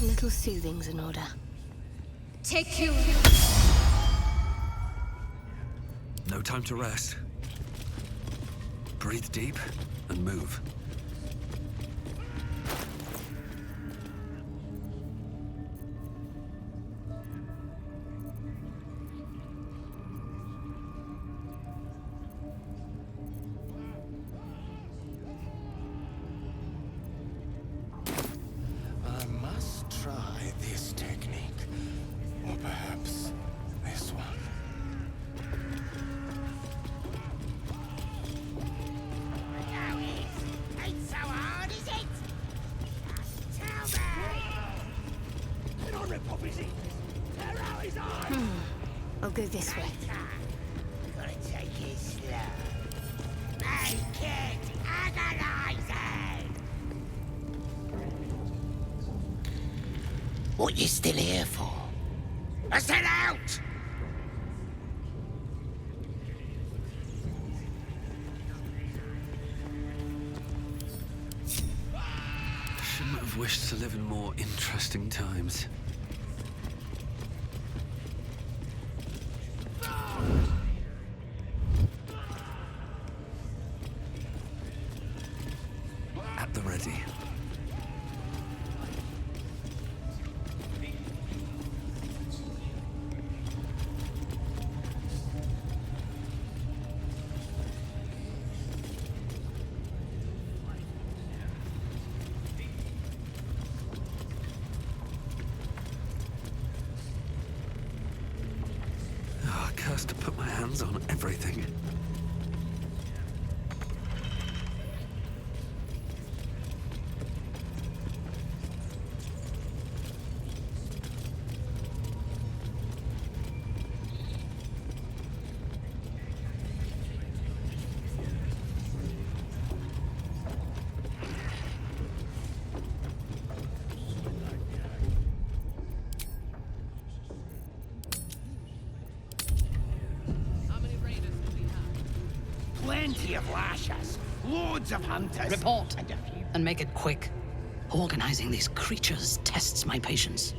Speaker 6: Little soothing's in order. Take you.
Speaker 1: No time to rest. Breathe deep and move.
Speaker 2: I must try this technique, or perhaps this one.
Speaker 10: Ain't so hard, is it? Tell me! Can I rip off his ears? Tear out his eyes!
Speaker 6: I'll go this way.
Speaker 10: Gotta take it slow. Make it agonizing!
Speaker 11: What you still here for?
Speaker 10: I said out!
Speaker 1: Shouldn't have wished to live in more interesting times. just to put my hands on everything.
Speaker 13: Plenty of lashes, loads of hunters.
Speaker 12: Report, and make it quick. Organizing these creatures tests my patience.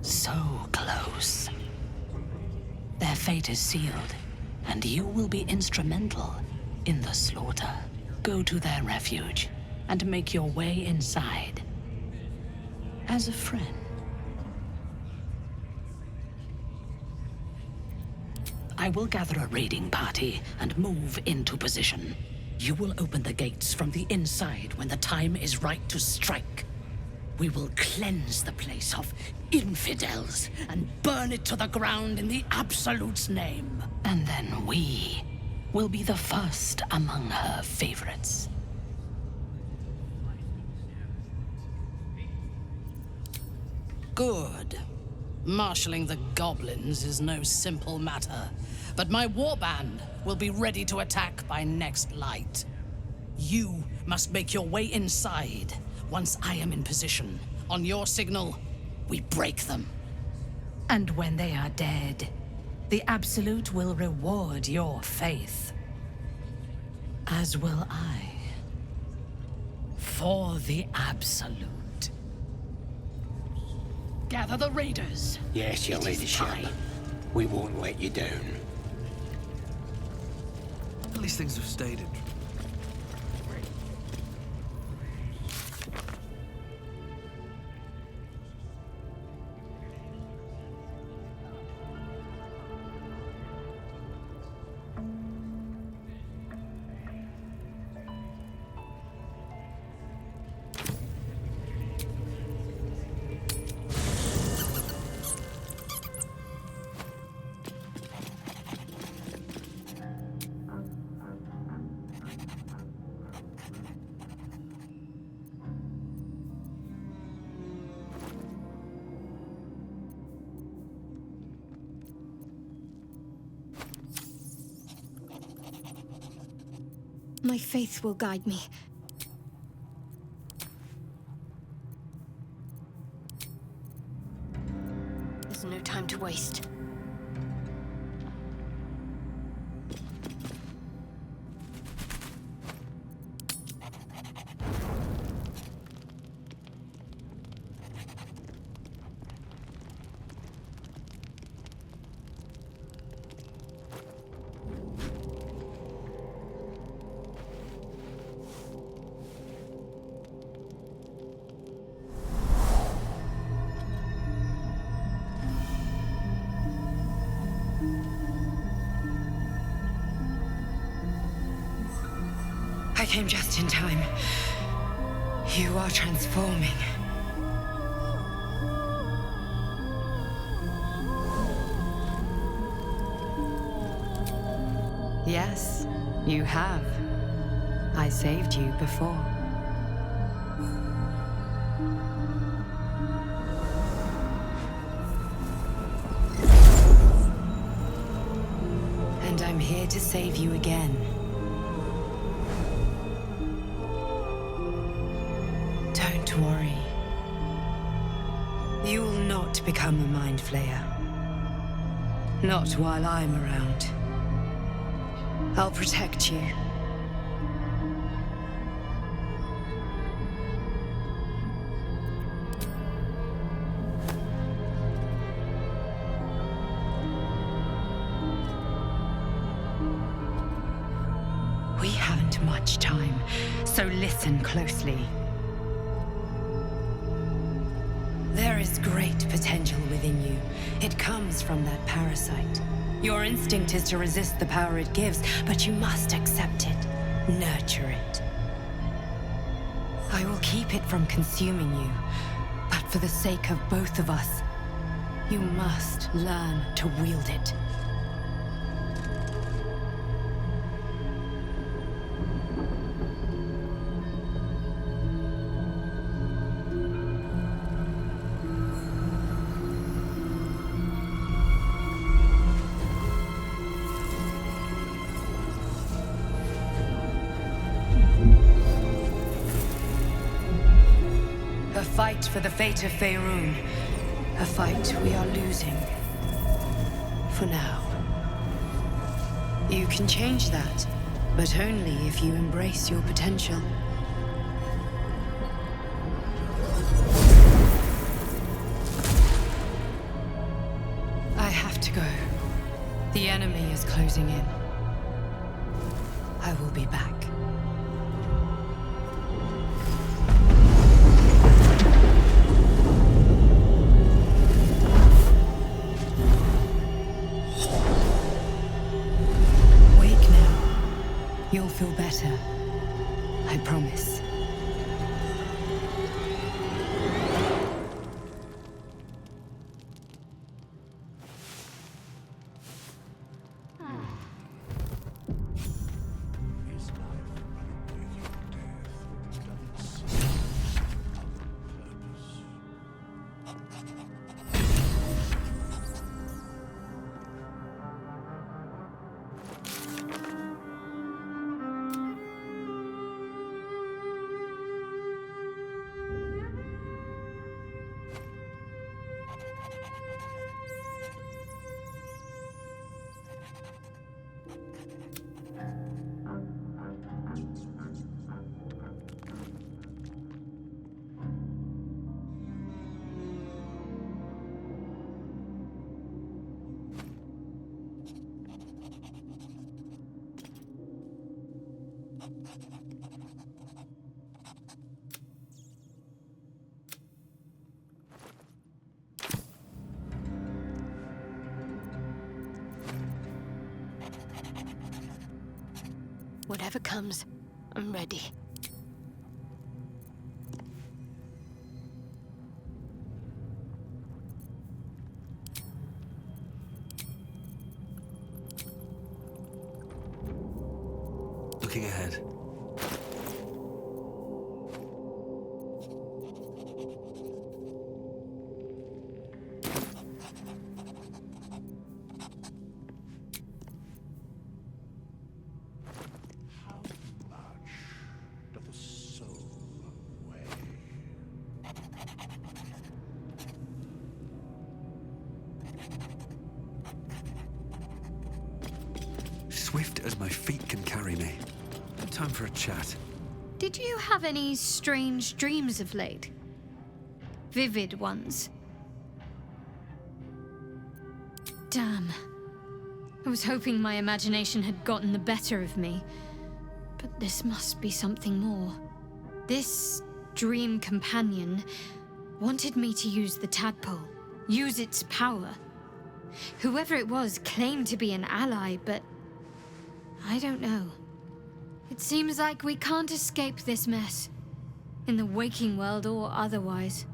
Speaker 12: So close. Their fate is sealed, and you will be instrumental in the slaughter. Go to their refuge and make your way inside. As a friend. I will gather a raiding party and move into position. You will open the gates from the inside when the time is right to strike. We will cleanse the place of infidels and burn it to the ground in the Absolute's name. And then we will be the first among her favorites. Good. Marshalling the goblins is no simple matter, but my warband will be ready to attack by next light. You must make your way inside once I am in position. On your signal, we break them. And when they are dead, the Absolute will reward your faith. As will I. For the Absolute. Gather the raiders.
Speaker 11: Yes, your ladyship. We won't let you down.
Speaker 1: At least things have stayed in.
Speaker 6: My faith will guide me. There's no time to waste.
Speaker 16: I came just in time. You are transforming. Yes, you have. I saved you before. And I'm here to save you again. Don't worry. You will not become a Mind Flayer. Not while I'm around. I'll protect you. We haven't much time, so listen closely. There is great potential within you. It comes from that parasite. Your instinct is to resist the power it gives, but you must accept it, nurture it. I will keep it from consuming you, but for the sake of both of us. You must learn to wield it. A fight for the fate of Faerun. A fight we are losing. For now. You can change that, but only if you embrace your potential. I have to go. The enemy is closing in. I will be back. You'll feel better. I promise.
Speaker 6: Whatever comes, I'm ready.
Speaker 1: Looking ahead. Swift as my feet can carry me. Time for a chat.
Speaker 6: Did you have any strange dreams of late? Vivid ones? Damn. I was hoping my imagination had gotten the better of me. But this must be something more. This dream companion wanted me to use the tadpole, use its power. Whoever it was claimed to be an ally, but I don't know. It seems like we can't escape this mess, in the waking world or otherwise.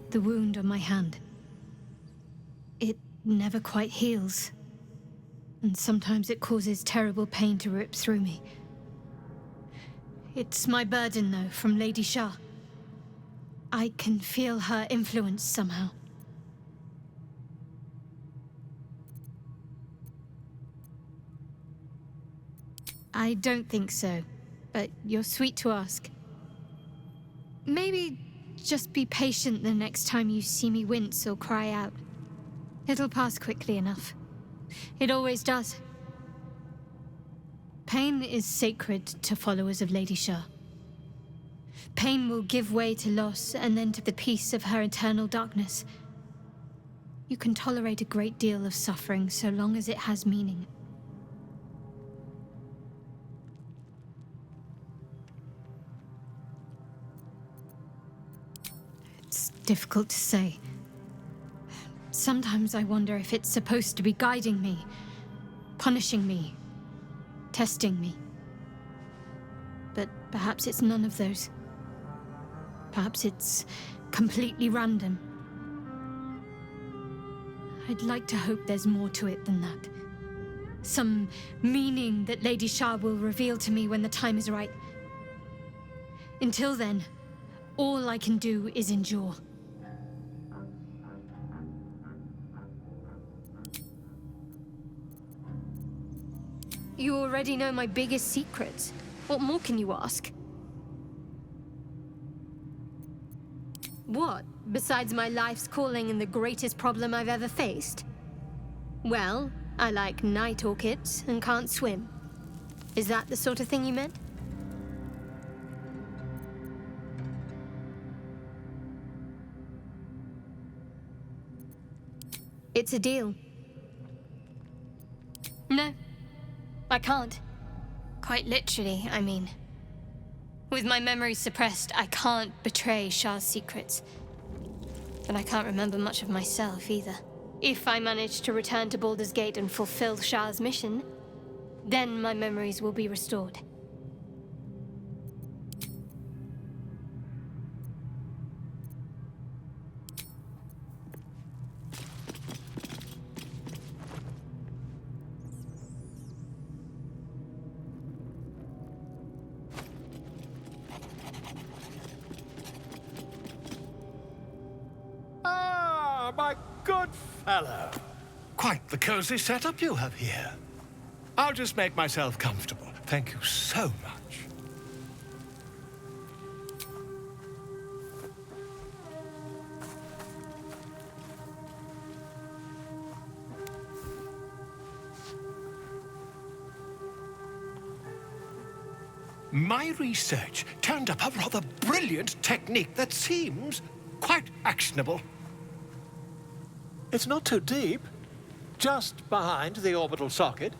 Speaker 6: The wound on my hand. It never quite heals. And sometimes it causes terrible pain to rip through me. It's my burden, though, from Lady Shah. I can feel her influence somehow. I don't think so, but you're sweet to ask. Maybe just be patient the next time you see me wince or cry out. It'll pass quickly enough. It always does. Pain is sacred to followers of Lady Shah. Pain will give way to loss and then to the peace of her eternal darkness. You can tolerate a great deal of suffering so long as it has meaning. It's
Speaker 8: difficult to say. Sometimes I wonder if it's supposed to be guiding me, punishing me, testing me. But perhaps it's none of those. Perhaps it's completely random. I'd like to hope there's more to it than that. Some meaning that Lady Shah will reveal to me when the time is right. Until then, all I can do is endure. You already know my biggest secrets. What more can you ask? What, besides my life's calling and the greatest problem I've ever faced? Well, I like night orchids and can't swim. Is that the sort of thing you meant? It's a deal. No, I can't. Quite literally, I mean. With my memory suppressed, I can't betray Shah's secrets. But I can't remember much of myself either. If I manage to return to Baldur's Gate and fulfill Shah's mission, then my memories will be restored.
Speaker 7: Ah, my good fellow. Quite the cozy setup you have here. I'll just make myself comfortable. Thank you so much. My research turned up a rather brilliant technique that seems quite actionable. It's not too deep, just behind the orbital socket.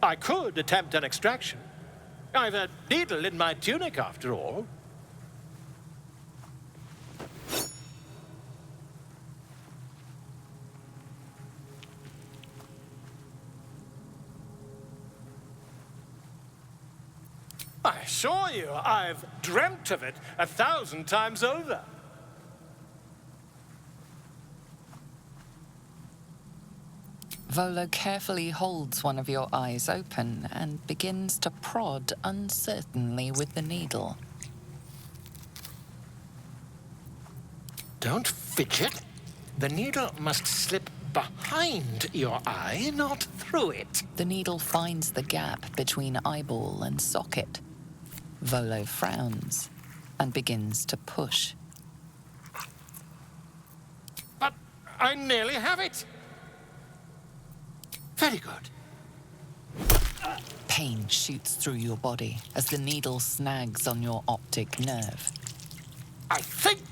Speaker 7: I could attempt an extraction. I've a needle in my tunic, after all. I assure you, I've dreamt of it 1,000 times over.
Speaker 3: Volo carefully holds one of your eyes open and begins to prod uncertainly with the needle.
Speaker 17: Don't fidget. The needle must slip behind your eye, not through it.
Speaker 3: The needle finds the gap between eyeball and socket. Volo frowns and begins to push.
Speaker 17: But I nearly have it. Very good.
Speaker 3: Pain shoots through your body as the needle snags on your optic nerve.
Speaker 17: I think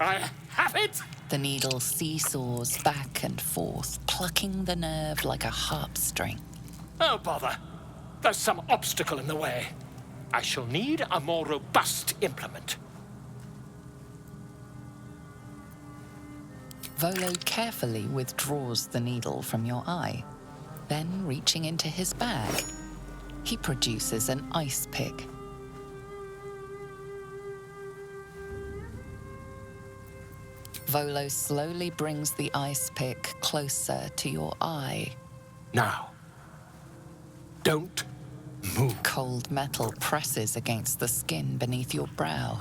Speaker 17: I have it.
Speaker 3: The needle seesaws back and forth, plucking the nerve like a harp string.
Speaker 17: Oh, bother. There's some obstacle in the way. I shall need a more robust implement.
Speaker 3: Volo carefully withdraws the needle from your eye. Then, reaching into his bag, he produces an ice pick. Volo slowly brings the ice pick closer to your eye.
Speaker 17: Now, don't move.
Speaker 3: Cold metal presses against the skin beneath your brow.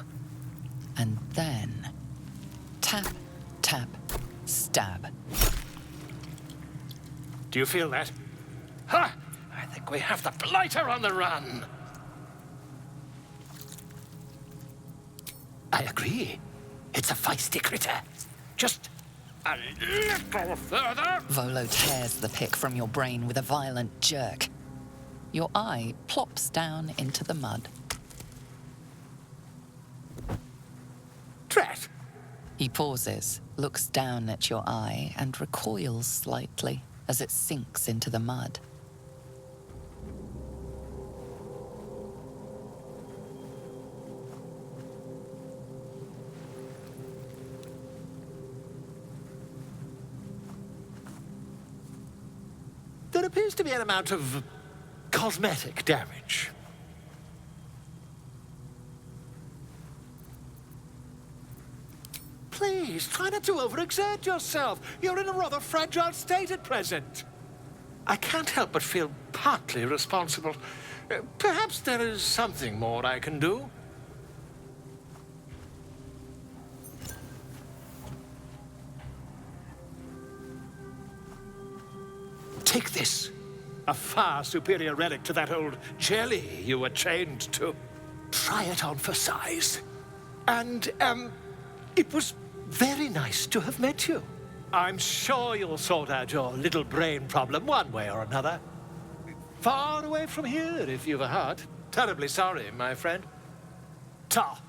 Speaker 3: And then, tap, tap, stab.
Speaker 17: Do you feel that? Ha! I think we have the blighter on the run. I agree. It's a feisty critter. Just a little further.
Speaker 3: Volo tears the pick from your brain with a violent jerk. Your eye plops down into the mud.
Speaker 17: Drat!
Speaker 3: He pauses, looks down at your eye, and recoils slightly as it sinks into the mud.
Speaker 18: There appears to be an amount of cosmetic damage. Please, try not to overexert yourself. You're in a rather fragile state at present. I can't help but feel partly responsible. Perhaps there is something more I can do. Take this. A far superior relic to that old jelly you were chained to. Try it on for size. And, it was very nice to have met you. I'm sure you'll sort out your little brain problem one way or another. Far away from here, if you've a heart. Terribly sorry, my friend. Ta.